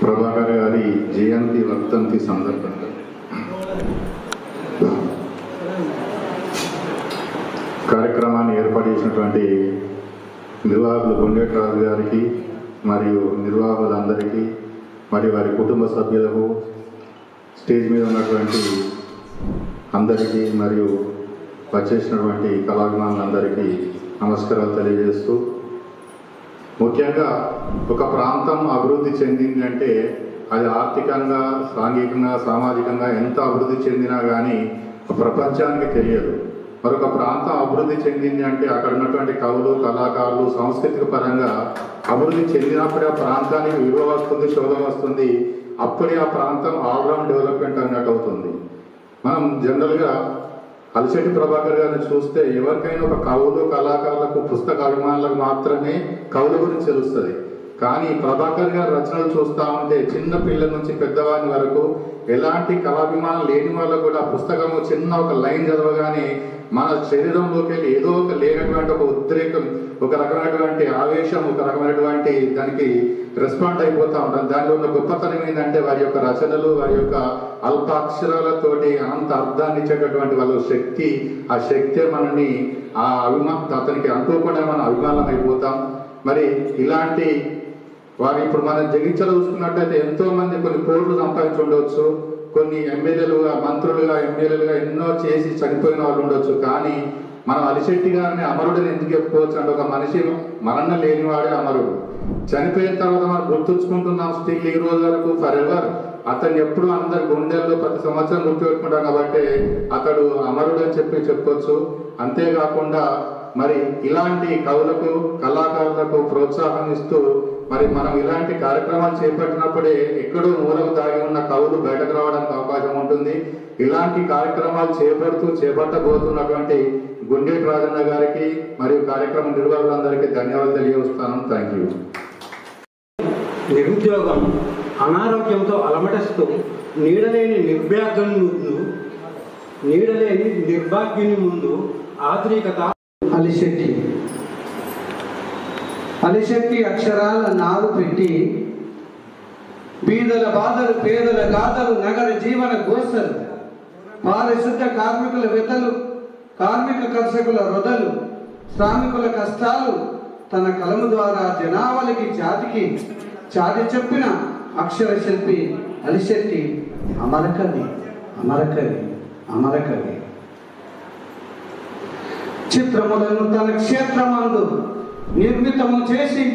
ప్రభాకర్ గారి జయంతి వర్ధంతి సందర్భంగా కార్యక్రమాన్ని ఏర్పాటు చేసినటువంటి నిర్వాహకులు గుండేట్రాజు గారికి మరియు నిర్వాహకులందరికీ మరియు వారి కుటుంబ సభ్యులకు, స్టేజ్ మీద ఉన్నటువంటి అందరికీ మరియు వచ్చేసినటువంటి కళాభిమానులందరికీ నమస్కారాలు తెలియజేస్తూ, ముఖ్యంగా ఒక ప్రాంతం అభివృద్ధి చెందింది అంటే అది ఆర్థికంగా, సాంఘికంగా, సామాజికంగా ఎంత అభివృద్ధి చెందినా కానీ ప్రపంచానికి తెలియదు. మరొక ప్రాంతం అభివృద్ధి చెందింది అంటే అక్కడ ఉన్నటువంటి కవులు, కళాకారులు సాంస్కృతిక పరంగా అభివృద్ధి చెందినప్పుడే ఆ ప్రాంతానికి విలువ వస్తుంది, శోధం వస్తుంది. అప్పుడే ఆ ప్రాంతం ఆల్రౌండ్ డెవలప్మెంట్ అన్నట్టు అవుతుంది. మనం జనరల్గా అలిశెట్టి ప్రభాకర్ గారిని చూస్తే ఎవరికైనా ఒక కవులు, కళాకారులకు, పుస్తక అభిమానులకు మాత్రమే కవుల గురించి తెలుస్తుంది. కానీ ప్రభాకర్ గారి రచనలు చూస్తూ ఉంటే చిన్న పిల్లల నుంచి పెద్దవారి వరకు ఎలాంటి కళాభిమానం లేని వాళ్ళకు కూడా పుస్తకము చిన్న ఒక లైన్ చదవగానే మన శరీరంలోకి వెళ్ళి ఏదో ఒక లేనటువంటి ఒక ఉద్రేకం, ఒక రకమైనటువంటి ఆవేశం, ఒక రకమైనటువంటి దానికి రెస్పాండ్ అయిపోతూ ఉంటాం. దానిలో ఉన్న గొప్పతనం ఏంటంటే వారి యొక్క రచనలు, వారి యొక్క అల్పాక్షరాలతోటి అనంత అర్థాన్ని ఇచ్చేటటువంటి వాళ్ళ శక్తి, ఆ శక్తి మనని ఆ అతనికి అనుకోకుండా మనం అభిమానం అయిపోతాం. మరి ఇలాంటి వారు ఇప్పుడు మనం జగిత్యాల చూసుకున్నట్టయితే ఎంతో మంది కొన్ని కోట్లు సంపాదించి ఉండవచ్చు, కొన్ని ఎమ్మెల్యేలుగా, మంత్రులుగా, ఎమ్మెల్యేలుగా ఎన్నో చేసి చనిపోయిన వాళ్ళు ఉండొచ్చు. కానీ మనం అలిశెట్టి గారిని అమరుడిని ఎందుకు చెప్పుకోవచ్చు అంటే ఒక మనిషి మరణ లేనివాడే అమరుడు. చనిపోయిన తర్వాత మనం గుర్తుంచుకుంటున్నాం స్టిల్ ఈ రోజు వరకు ఫర్ ఎవర్. అతను ఎప్పుడు అందరి గుండెల్లో ప్రతి సంవత్సరం గుర్తుపెట్టుకుంటాం కాబట్టి అతడు అమరుడు అని చెప్పొచ్చు. అంతేకాకుండా మరి ఇలాంటి కవులకు, కళాకారులకు ప్రోత్సాహం ఇస్తూ మరి మనం ఇలాంటి కార్యక్రమాలు చేపట్టినప్పుడే ఎక్కడో మూలకు దాగి ఉన్న కవులు బయటకు రావడానికి అవకాశం ఉంటుంది. ఇలాంటి కార్యక్రమాలు చేపట్టబోతున్నటువంటి గుండేటి రాజన్న గారికి మరియు కార్యక్రమ నిర్వాహకులందరికీ ధన్యవాదాలు తెలియజేస్తాను. Thank you. నిరుద్యోగం, అనారోగ్యంతో అలమటిస్తూ నీడలేని నిర్భాగ్యుని ముందు ఆధునికత. అలిశెట్టి అక్షరాల నారు పెట్టి బీదల బాధలు, పేదల గాథలు, నగర జీవన గోసలు, పారిశుద్ధ కార్మికుల వ్యతలు, కార్మిక కర్షకుల రొదలు, శ్రామికుల కష్టాలు తన కలము ద్వారా జనావళికి, జాతికి చాటి చెప్పిన అక్షర శిల్పి అలిశెట్టి అమరకవి, అమరకవి, అమరకవి. చిత్రములను తన క్షేత్రమందు నిర్మితము చేసి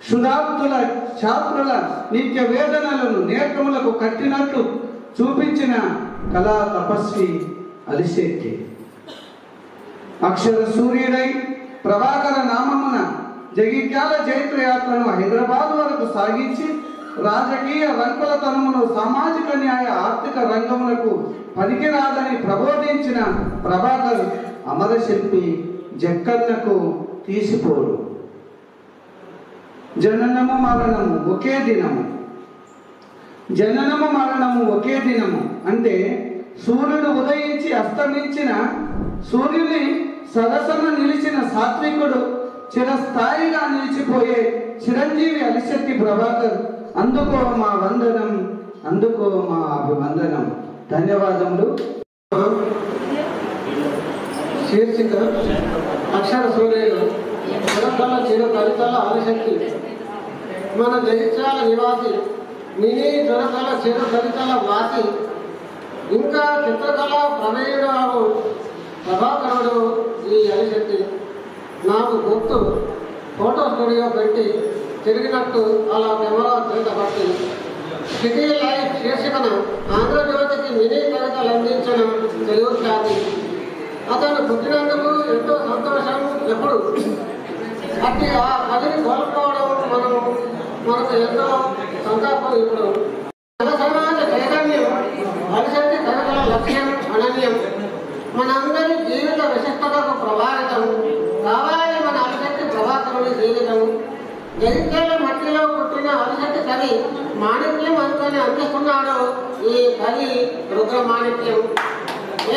శుధార్థుల ఛాత్రుల నిత్య వేదనలను నేత్రములకు కట్టినట్లు చూపించిన కళా తపస్వి అలిశెట్టి. అక్షర సూర్యుడై ప్రభాకర నామమున జగిత్యాల జైత్రయాత్రను హైదరాబాద్ వరకు సాగించి రాజకీయ రంకులతనమును సామాజిక న్యాయ ఆర్థిక రంగములకు పనికిరాదని ప్రబోధించిన ప్రభాకర్ అమరశిల్పి జక్కన్నకు తీసిపోడు. జననము మరణము ఒకే దినము. జననము మరణము ఒకే దినము అంటే సూర్యుడు ఉదయించి అస్తమించిన సూర్యుని సరసన నిలిచిన సాత్వికుడు చిరస్థాయిగా నిలిచిపోయే చిరంజీవి అలిశెట్టి ప్రభాకర్. అందుకో మా వందనం, అందుకో మా అభివందనం. ధన్యవాదములు. శీర్షిక అక్షర సూర్యుడు చిరకళ చిరు కవితల అలిశెట్టి. మన జగిత్యాల నివాసి, మినీ చిరకళ చిరు కవితల వాసి, ఇంకా చిత్రకళ ప్రమేయుడు ప్రభాకరుడు ఈ అలిశెట్టి. నాకు గుర్తు ఫోటో స్టూడియో పెట్టి తిరిగినట్టు అలా కెమెరా చేతబట్టి సిటీ లైఫ్ శీర్షికన ఆంధ్రజ్యోతికి మినీ కవితలు అందించిన తెలుగు ఖ్యాతి. అతను పుట్టినందుకు ఎంతో సంతోషం. ఎప్పుడు అట్టి ఆ కవిని కోల్పోవడం మనకు ఎంతో సంతాపం. ఇప్పుడు జన సమాజ చైతన్యం అలిశెట్టి కవితల లక్ష్యం అనన్యం. మనందరి జీవిత విశిష్టతకు ప్రభావితం కావాలి మన అలిశెట్టి ప్రభాకరుని జీవితం. జగిత్యాల మట్టిలో పుట్టిన అలిశెట్టి కవి మాణిక్యం అనుకొని అందిస్తున్నాడు ఈ కవి రుద్ర మాణిక్యం.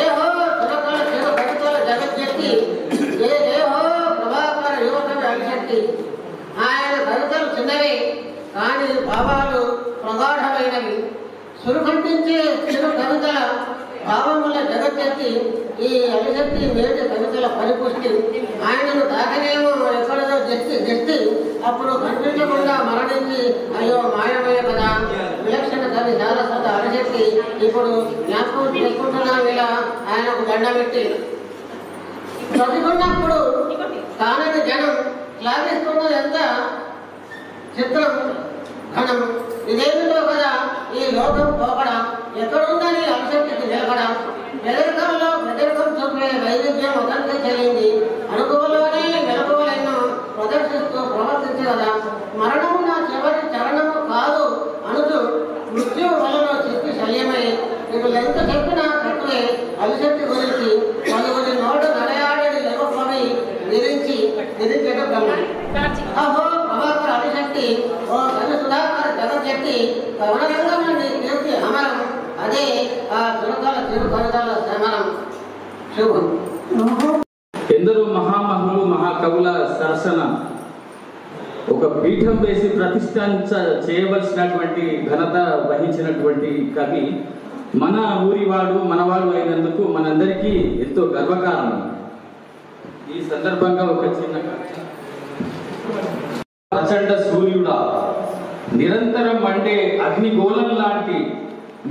ఏహో చిరకళ చిరు కవితల జగజ్జెట్టి, ఏహో ప్రభాకర యువకవి అలిశెట్టి. ఆయన కవితలు చిన్నవి కానీ భావాలు ప్రగాఢమైనవి. సురుకంటించే చిరు కవితల భావముల జగజ్జెట్టి ఈ అలిశెట్టి నేటి కవితల పరిపుష్టి. ఆయనను తాకినేమో ఎక్కడో జస్తి అప్పుడు కనిపించకుండా మరణించి అయ్యో మాయమయ్య కదా. విలక్షణ కవి సారస్వత అలిశెట్టి ఇప్పుడు జ్ఞాపకం చేసుకుంటున్నాం ఇలా ఆయనకు దండ పెట్టి. చదువుకున్నప్పుడు కానని జనం శ్లాఘిస్తున్న ఎంత చిత్రం ఘనం. ఇదేమిటో కదా ఈ లోకం పోకడ, ఎక్కడుందని అలిశెట్టికి నిలకడ. పెదరికంలో పెదరికం చూపే వైవిధ్యం అతనికి చెల్లింది. అనుభవంలోనే మెలకువలైన ప్రదర్శిస్తూ ప్రవర్తించగదా. మరణము నా చివరి చరణము కాదు అనుచు మృత్యు వలలో చెప్పి శల్యమై నీకు ఎంత చెప్పినా తక్కువే. అలిశెట్టి గురించి పలువురి నోటు నడయాడని లెవస్వామి నిరించేట బ్రహ్మ. అహో ప్రభాకర్ అలిశెట్టి, ఓ కవి సుధాకర్ జగజ్జెట్టి, కవన రంగంలో నీ కీర్తి అమరం. అదే ఆ చిరకాల చిరు కవితల శ్రమణం. శుభం. ఎందరో మహామహులు మహాకవుల సరసన ఒక పీఠం వేసి చేయవలసినటువంటి ఘనత వహించినటువంటి కవి మన ఊరివాడు మనవాడు అయినందుకు మనందరికీ ఎంతో గర్వకారణం. ఈ సందర్భంగా ఒక చిన్న ప్రచండ సూర్యుడా, నిరంతరం మండే అగ్నిగోళం లాంటి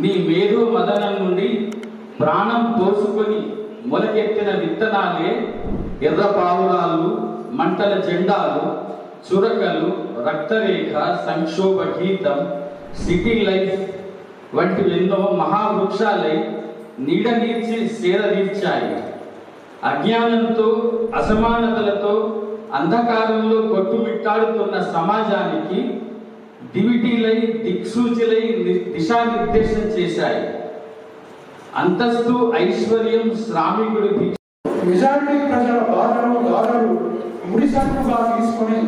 నీ మేధో మదనం నుండి ప్రాణం పోసుకొని మొలకెత్తిన విత్తనాలే ఎర్ర పావురాలు, మంటల జెండాలు, చురకలు, రక్తరేఖ, సంక్షోభ గీతం, సిటీ లైఫ్ వంటివెన్నో మహావృక్షాలై నీడ నీర్చి సేదతీర్చాయి. అజ్ఞానంతో అసమానతలతో అంధకారంలో కొట్టుమిట్టాడుతున్న సమాజానికి దివిటీలై దిక్సూచిలై దిశానిర్దేశం చేశాయి. అంతస్తు ఐశ్వర్యం శ్రామికుడి మెజారిటీ ప్రజల బాధలు గాథలు ముడిసరుకుగా తీసుకుని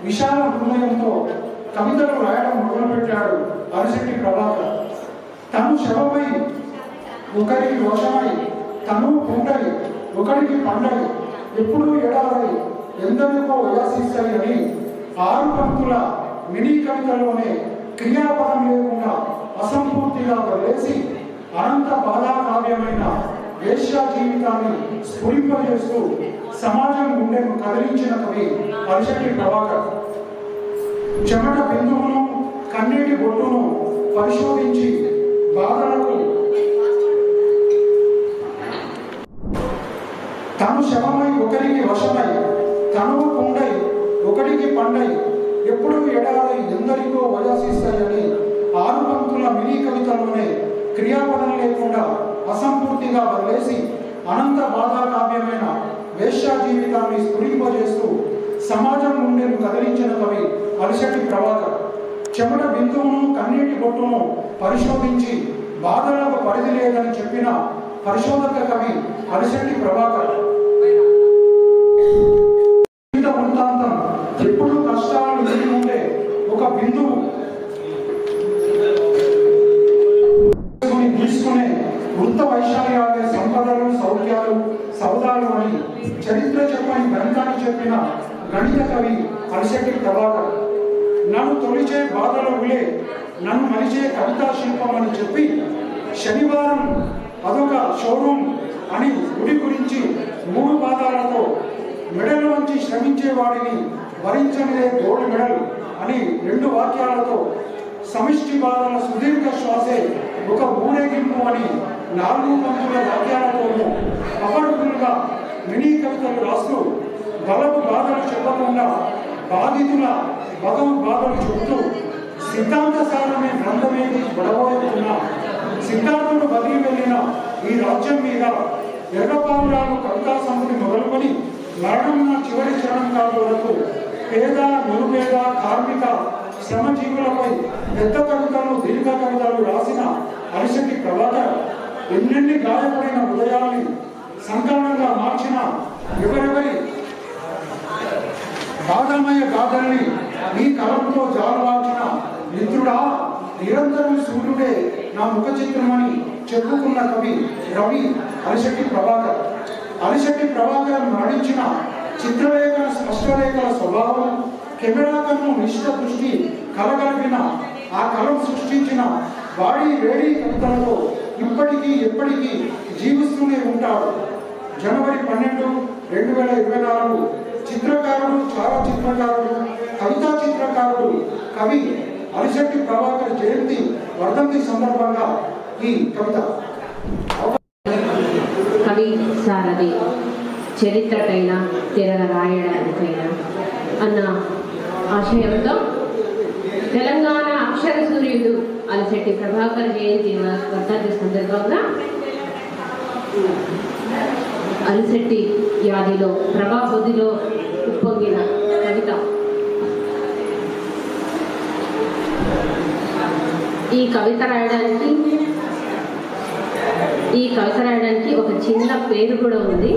విశాల హృదయంతో కవితలు రాయడం మొదలుపెట్టాడు అలిశెట్టి ప్రభాకర్. తను శవమై ఒకరికి వశమై, తను పుండై ఒకరికి పండై, ఎప్పుడూ ఎడారై ఎందరికో ఉదాసిస్తాయి అని 6 పంక్తుల మినీ కవితలోనే క్రియాపదం లేకుండా అసంపూర్తిగా వదిలేసి అనంత బాధాకావ్యమైన వేశ్యా జీవితాన్ని స్ఫురింపజేస్తూ సమాజం గుండెను కదిలించిన కవి అలిశెట్టి ప్రభాకర్. చెమట బిందువును కన్నీటి బొట్టును పరిశోధించి బాధలకు తను శవమై ఒకరి పండై ఎప్పుడు ఎడారై ఎందరికో వయాసిస్తాయని 6 పంక్తుల మినీ కవితలోనే క్రియాపదం లేకుండా అసంపూర్తిగా వదిలేసి అనంత బాధాకావ్యమైన వేశ్యా జీవితాన్ని స్ఫురింపజేస్తూ సమాజం గుండెను కదిలించిన కవి అలిశెట్టి ప్రభాకర్. చెమట బిందువును కన్నీటి బొట్టును పరిశోధించి బాధలకు పరిధి లేదని చెప్పిన పరిశోధక కవి అలిశెట్టి ప్రభాకర్. జీవిత వృత్తాంతం ఎప్పుడు కష్టాలు ఎదురు ఉండే ఒక బిందువు తీసుకునే వృత్త వైశాల్యాలే సంపదలు సౌఖ్యాలు సౌదాలు అని చరిత్ర చెప్పని గణితాన్ని చెప్పిన గణిత కవి అలిశెట్టి ప్రభాకర్. నన్ను తొలిచే బాధలులే నన్ను మలిచే కవితా శిల్పం అని చెప్పి శనివారం అదొక షోరూమ్ అని గుడి గురించి 3 పాదాలతో మెడలోంచి శ్రమించే వాడిని వరించనిదే గోల్డ్ మెడల్ అని 2 వాక్యాలతో సమిష్టి బాధల సుదీర్ఘ శ్వాసే ఒక ఊరేగింపు అని 4 పంక్తుల వాక్యాలతోనూ అపడుగులుగా మినీ కవితలు రాస్తూ బలపు బాధలు చెప్పకుండా బాధితుల బగవు బాధలు చెబుతూ సిద్ధాంత సారమే గ్రంథమేది గొడవవుతున్న సిద్ధాంతుడు బదిలి వెళ్ళిన ఈ రాజ్యం మీద ఎర్రపావురాలు కవితా సమితి మొదలుకొని మరణమున్న చివరి క్షణం కాదు వరకు పేద నిరుపేద కార్మిక శ్రమజీవులపై పెద్ద కవితలు దీర్ఘ కవితలు రాసిన అలిశెట్టి ప్రభాకర్ ఎన్నెన్ని గాయపడిన హృదయాల్ని సంకలనంగా మార్చిన ఎవరెవరి బాధమయ గాథల్ని ఈ కలంతో జాలువాల్చిన మిత్రుడా నిరంతరం సూర్యుడే నా ముఖ చిత్రమని చెప్పుకున్న కవి రవి అలిశెట్టి ప్రభాకర్. అలిశెట్టి ప్రభాకర్ నడించిన చిత్రలేఖన స్పష్టలేఖల స్వభావం కెమెరా కన్ను నిష్ఠ దృష్టి కలగలిపిన ఆ కలం సృష్టించిన వాడి వేడి కవితలతో ఇప్పటికీ ఎప్పటికీ జీవిస్తూనే ఉంటాడు. జనవరి 12, 2024 చిత్రకారుడు ఛాయాచిత్రకారుడు కవితా చిత్రకారుడు కవి అలిశెట్టి ప్రభాకర్ జయంతి వర్ధంతి సందర్భంగా ఈ కవిత. కవి సారథి చరిత్రకైనా తిరగ రాయడానికైనా అన్న ఆశయంతో తెలంగాణ అక్షర సూర్యుడు అలిశెట్టి ప్రభాకర్ జయంతి వర్ధంతి సందర్భంగా అలిశెట్టి యాదిలో ప్రభాబొదిలో ఉప్పొంగిన కవిత. ఈ కవిత రాయడానికి ఒక చిన్న పేరు కూడా ఉంది.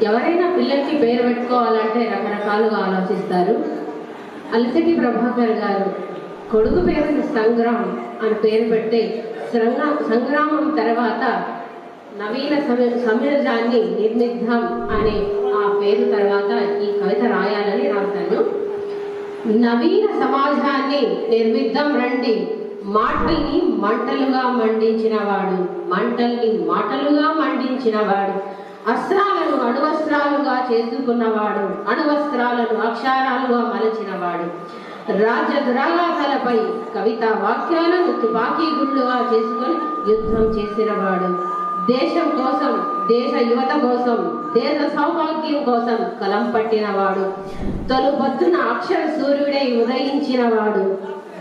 ఎవరైనా పిల్లలకి పేరు పెట్టుకోవాలంటే రకరకాలుగా ఆలోచిస్తారు. అలిశెట్టి ప్రభాకర్ గారు కొడుకు పేరు సంగ్రామ్ అని పేరు పెడితే సంగ్రామం తర్వాత నవీన సమాజాన్ని నిర్మిద్దాం అనే ఆ పేరు తర్వాత ఈ కవిత రాయాలని రాశాను. నవీన సమాజాన్ని నిర్మిద్దాం రండి, మాటల్ని మంటలుగా మండించినవాడు, మంటల్ని మాటలుగా మండించినవాడు, అస్త్రాలను అణువస్త్రాలుగా చేసుకున్నవాడు, అణువస్త్రాలను అక్షరాలుగా మలచినవాడు, రాజద్రాగాలపై కవితా వాక్యాలను తుపాకీ గుళ్ళుగా చేసుకొని యుద్ధం చేసినవాడు, దేశం కోసం, దేశ యువత కోసం, దేశ సౌభాగ్యం కోసం కలం పట్టినవాడు, తొలుపొద్దున అక్షర సూర్యుడై ఉదయించినవాడు,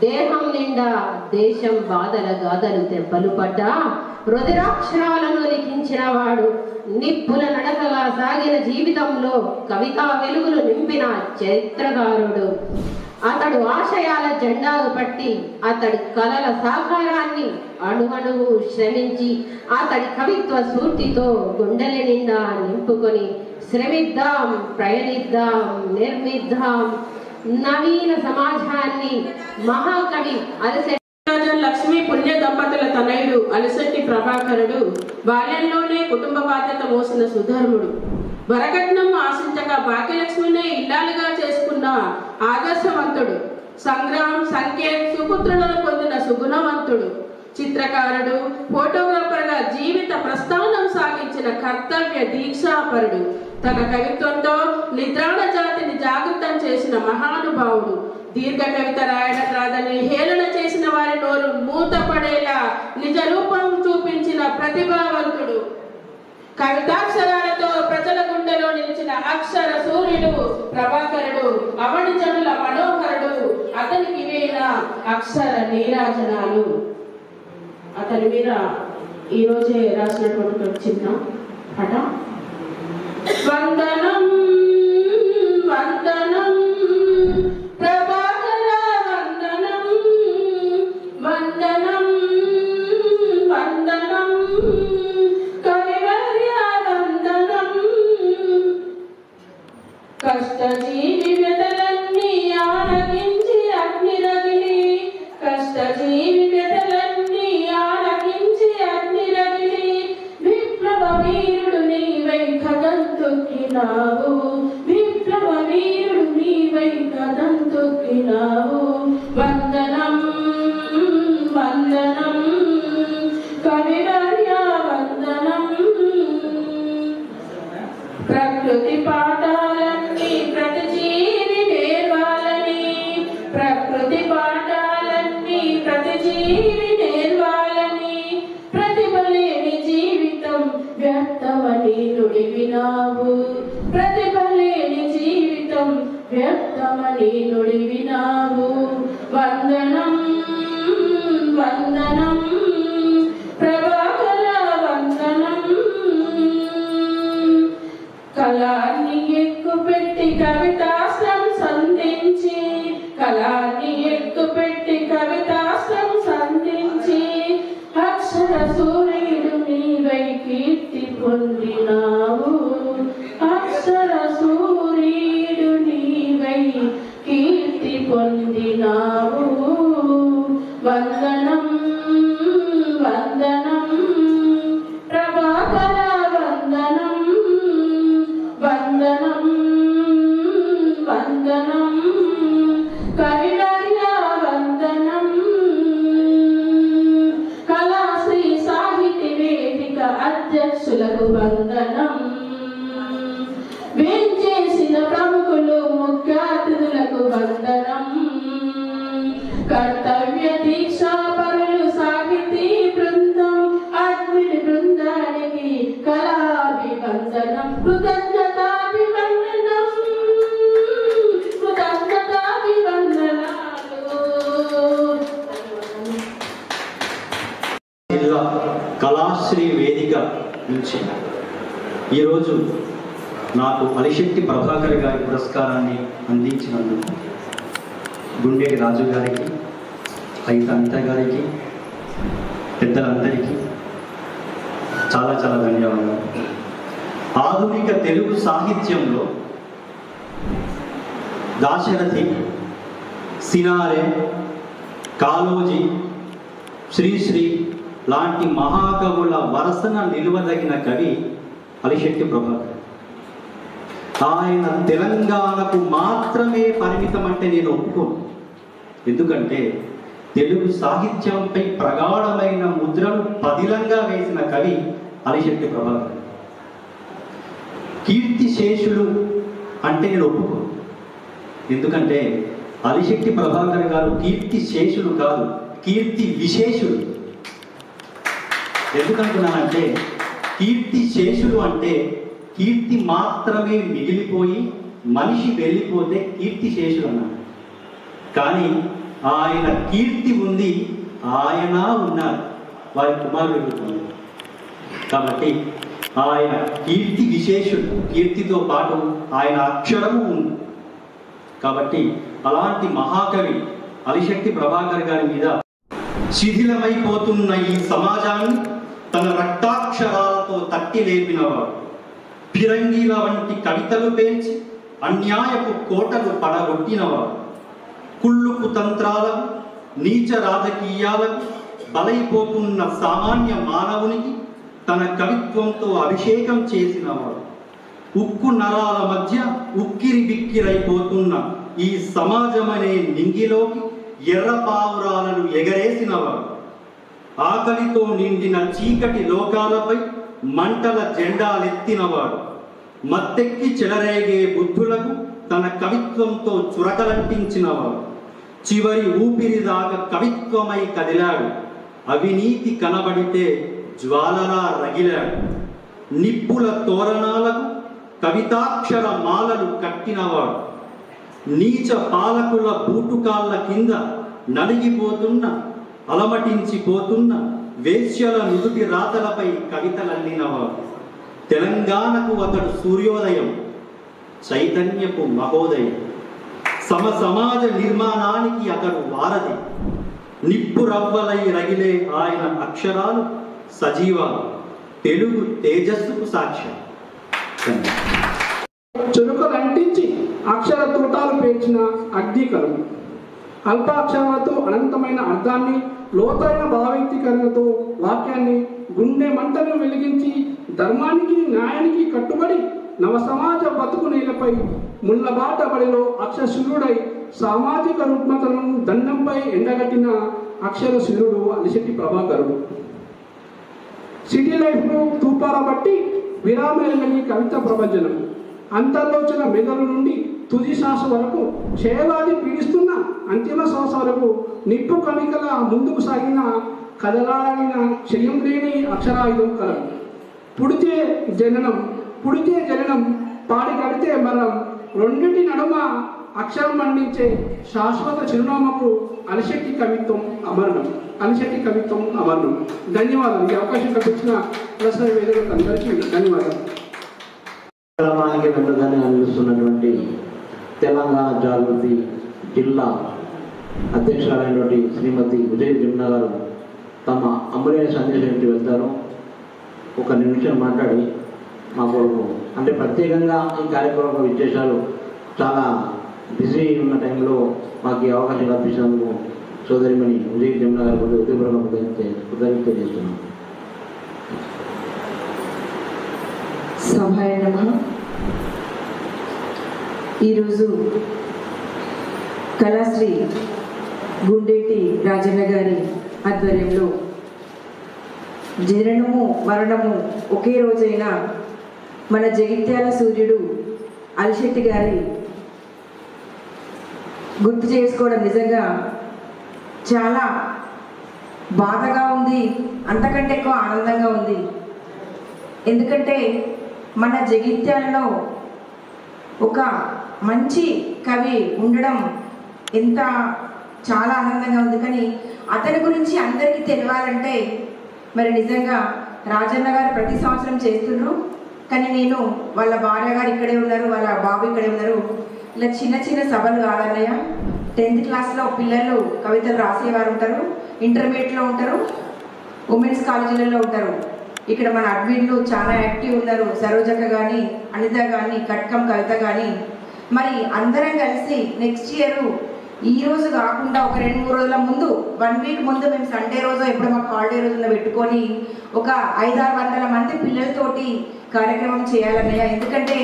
దేహం నిండా దేశం బాధల గాథలు దెబ్బలు పడ్డా రుధిరాక్షరాలను లిఖించినవాడు, నిప్పుల నడకగా సాగిన జీవితంలో కవితా వెలుగులు నింపిన చరిత్రకారుడు, అతడు ఆశయాల జెండాలు పట్టి అతడి కలల సాకారాన్ని అణువణువు శ్రమించి అతడి కవిత్వ స్ఫూర్తితో గుండెల నిండా నింపుకొని శ్రమిద్దాం, ప్రయాణిద్దాం, నిర్మిద్దాం నవీన సమాజాన్ని. మహాకవి అలిశెట్టి లక్ష్మీ పుణ్య దంపతుల తనయుడు అలిశెట్టి ప్రభాకరుడు బాల్యంలోనే కుటుంబ బాధ్యత మోసిన సుధర్ముడు. వరకట్నం ఆశించక భాగ్యలక్ష్మినే ఇల్లాలుగా చేసుకున్న ఆదర్శవంతుడు, సంగ్రామ్, సంకేత్ సుపుత్రులను పొందిన సుగుణవంతుడు, చిత్రకారుడు, ఫోటోగ్రాఫర్గా జీవిత ప్రస్థానం సాగించిన కర్తవ్య దీక్షాపరుడు, తన కవిత్వంతో నిద్రాణ జాతిని జాగృతం చేసిన మహానుభావుడు, దీర్ఘ కవిత రాయడం రాదని హేళన చేసిన వారి నోరు మూతపడేలా నిజ రూపం చూపించిన ప్రతిభావంతుడు, కవితాక్షరాలతో ప్రజల గుండెలో నిలిచిన అక్షర సూర్యుడు, ప్రభాకరుడు అవని జనుల మనోహరుడు అతనికి వేల అక్షర నీరాజనాలు. అతని మీద ఈరోజే రాసినటువంటి చిన్న పాట. వందనం వందనం ప్రభాకర వందనం వందనం వందనం కవివర్య వందనం. కష్టజీవి వ్యతలన్నీ ఆరగించి అగ్ని రగిలి, కష్టజీవి వ్యతలన్నీ ఆరగించి అగ్ని రగిలి, విప్లవ వీరుడు నీవై కథం తొక్కినావు, విప్లవ వీరుడు నీవై కథం తొక్కినావు. వందనం వందనం కవివర్య వందనం. ప్రకృతి పాఠాలన్నీ ప్రతి జీవి నేర్వాలని, ప్రకృతి పాఠాలన్నీ ప్రతి జీవి నేర్వాలని, ప్రతిభ లేని జీవితం వ్యర్థమని నుడివినావు, ప్రతిభ లేని జీవితం వ్యర్థమని నుడివినావు. వందనం వందనం ప్రభాకర వందనం. కళాన్ని ఎక్కుపెట్టి కవితాస్త్రం సంధించి, కళాన్ని ఎక్కుపెట్టి కవితాస్త్రం సంధించి, అక్షర సూర్యుడు నీవై కీర్తి పొందినావు, అక్షర సూర్యుడు నీవై కీర్తి పొందినావు. వందనం వందనం ప్రభాకర వందనం వందనం వందనం కవివర్య వందనం. కళాశ్రీ సాహితీ వేదిక అధ్యక్షులకు వందనం. వేంచేసిన ప్రముఖులు ముఖ్య అతిథులకు వందనం. కర్తవ్య దీక్షాపరులు సాహితీ బృందం అద్విడి బృందానికి కళాభివందనం. కృతజ్ఞతాభివందనం కృతజ్ఞతాభివందనాలు. జిల్లా కళాశ్రీ వేదిక నుంచి ఈరోజు నాకు అలిశెట్టి ప్రభాకర్ గారి పురస్కారాన్ని అందించినందుకు గుండెటి రాజు గారికి, అయితే అనిత గారికి, పెద్దలందరికీ చాలా చాలా ధన్యవాదాలు. ఆధునిక తెలుగు సాహిత్యంలో దాశరథి, సినారె, కాళోజీ, శ్రీశ్రీ లాంటి మహాకవుల వరసన నిలువదగిన కవి అలిశెట్టి ప్రభాకర్. ఆయన తెలంగాణకు మాత్రమే పరిమితం అంటే నేను ఒప్పుకోను. ఎందుకంటే తెలుగు సాహిత్యంపై ప్రగాఢమైన ముద్రను పదిలంగా వేసిన కవి అలిశెట్టి ప్రభాకర్. కీర్తి శేషులు అంటే నేను ఒప్పుకోను. ఎందుకంటే అలిశెట్టి ప్రభాకర్ గారు కీర్తి శేషులు కాదు, కీర్తి విశేషులు. ఎందుకంటున్నానంటే కీర్తి శేషులు అంటే కీర్తి మాత్రమే మిగిలిపోయి మనిషి వెళ్ళిపోతే కీర్తి శేషులు అన్నారు. కానీ ఆయన కీర్తి ఉంది, ఆయన ఉన్నారు, వారి కుమారుడు ఉన్నారు. కాబట్టి ఆయన కీర్తి విశేషుడు, కీర్తితో పాటు ఆయన అక్షరము ఉంది. కాబట్టి అలాంటి మహాకవి అలిశెట్టి ప్రభాకర్ గారి మీద శిథిలమైపోతున్న ఈ సమాజాన్ని తన రక్తాక్షరాలతో తట్టి లేపినవాడు. ఫిరంగీల వంటి కవితలు పేర్చి అన్యాయపు కోటలు పడగొట్టినవాడు. కుళ్ళుకు తంత్రాలకు, నీచ రాజకీయాలకు బలైపోతున్న సామాన్య మానవునికి తన కవిత్వంతో అభిషేకం చేసినవాడు. ఉక్కు నరాల మధ్య ఉక్కిరి బిక్కిరైపోతున్న ఈ సమాజమనే నింగిలోకి ఎర్రపావురాలను ఎగరేసినవాడు. ఆకలితో నిండిన చీకటి లోకాలపై మంటల జెండాలెత్తినవాడు. మత్తెక్కి చెలరేగే బుద్ధులకు తన కవిత్వంతో చురకలంటించినవాడు. చివరి ఊపిరి దాకా కవిత్వమై కదిలాడు. అవినీతి కనబడితే జ్వాలలా రగిలాడు. నిప్పుల తోరణాలకు కవితాక్షర మాలలు కట్టినవాడు. నీచ పాలకుల బూటుకాళ్ళ కింద నలిగిపోతున్న అలమటించిపోతున్న వేశ్యల నుదుటి రాతలపై కవితలల్లినవాడు. తెలంగాణకు అతడు సూర్యోదయం, చైతన్యపు మహోదయం. సమాజ నిర్మాణానికి అతడు వారధి. నిప్పు రవ్వలై రగిలే ఆయన అక్షరాలు సజీవాలు, తెలుగు తేజస్సుకు సాక్ష్యం. చురుకలు అంటించి అక్షర తూటాలు పేర్చిన అగ్నికలు, అల్పాక్షరాలతో అనంతమైన అర్థాన్ని, లోతైన భావవ్యక్తీకరణతో వాక్యాన్ని, గుండె మంటను వెలిగించి ధర్మానికి న్యాయానికి కట్టుబడి నవసమాజ బతుకు నేలపై ముళ్ళబాట బడిలో అక్షరశూరుడై సామాజిక రుగ్మతలను దండంపై ఎండగట్టిన అక్షరశూరుడు అలిశెట్టి ప్రభాకరుడు. సిటీ లైఫ్ను తూపార బట్టి విరామేలని కవిత ప్రపంచనం, అంతర్లోచన మెదడు నుండి తుది శ్వాస వరకు, క్షయవాది పీడిస్తున్న అంతిమ శ్వాస వరకు నిప్పు కణికల ముందుకు సాగిన కదలాడిన క్షయం లేని అక్షరాయుధం కలం. పుడితే జననం పాడి కడితే మరణం, రెండింటి నడుమ అక్షరం మండించే శాశ్వత చిరునామాకు అలిశెట్టి కవిత్వం అమరణం. ధన్యవాదాలు. ఈ అవకాశం కల్పించిన ప్రసార వేదికలకు అందరికీ ధన్యవాదాలు. కార్యక్రమానికి వెంటనే అందిస్తున్నటువంటి తెలంగాణ జాగృతి జిల్లా అధ్యక్షురాలైనటువంటి శ్రీమతి ఉదయ్ జమున గారు తమ అమూల్యమైన సందేశం వెళ్తారు. ఒక నిమిషం మాట్లాడి మా కొరకు అంటే ప్రత్యేకంగా ఈ కార్యక్రమం విశేషాలు చాలా బిజీ ఉన్న టైంలో మాకు ఈ అవకాశం కల్పించినందుకు సోదరిమణి ఉదయ్ జమున గారు ఉదయపూర్వక కృతజ్ఞత చేస్తున్నాం. సభాయ నమః. ఈరోజు కళాశ్రీ గుండేటి రాజన్న గారి ఆధ్వర్యంలో జననము మరణము ఒకే రోజైన మన జగిత్యాల సూర్యుడు అలిశెట్టి గారి గుర్తు చేసుకోవడం నిజంగా చాలా బాధగా ఉంది, అంతకంటే ఎక్కువ ఆనందంగా ఉంది. ఎందుకంటే మన జగిత్యాలలో ఒక మంచి కవి ఉండడం ఎంత చాలా ఆనందంగా ఉంది. కానీ అతని గురించి అందరికీ తెలియాలంటే మరి నిజంగా రాజన్న గారు ప్రతి సంవత్సరం చేస్తున్నారు. కానీ నేను వాళ్ళ భార్య గారు ఇక్కడే ఉన్నారు, వాళ్ళ బాబు ఇక్కడే ఉన్నారు. ఇలా చిన్న చిన్న సభలు కాదన్నయ్య. 10th క్లాస్లో పిల్లలు కవితలు రాసేవారు ఉంటారు, ఇంటర్మీడియట్లో ఉంటారు, ఉమెన్స్ కాలేజీలలో ఉంటారు. ఇక్కడ మన అడ్మిన్లు చాలా యాక్టివ్ ఉన్నారు, సరోజక్క కానీ, అనిత కానీ, కట్కం కవిత కానీ. మరి అందరం కలిసి నెక్స్ట్ ఇయర్ ఈ రోజు కాకుండా ఒక 2-3 రోజుల ముందు, 1 వీక్ ముందు మేము సండే రోజు ఎప్పుడు మాకు హాలిడే రోజున పెట్టుకొని ఒక 500-600 మంది పిల్లలతోటి కార్యక్రమం చేయాలన్నయ్య. ఎందుకంటే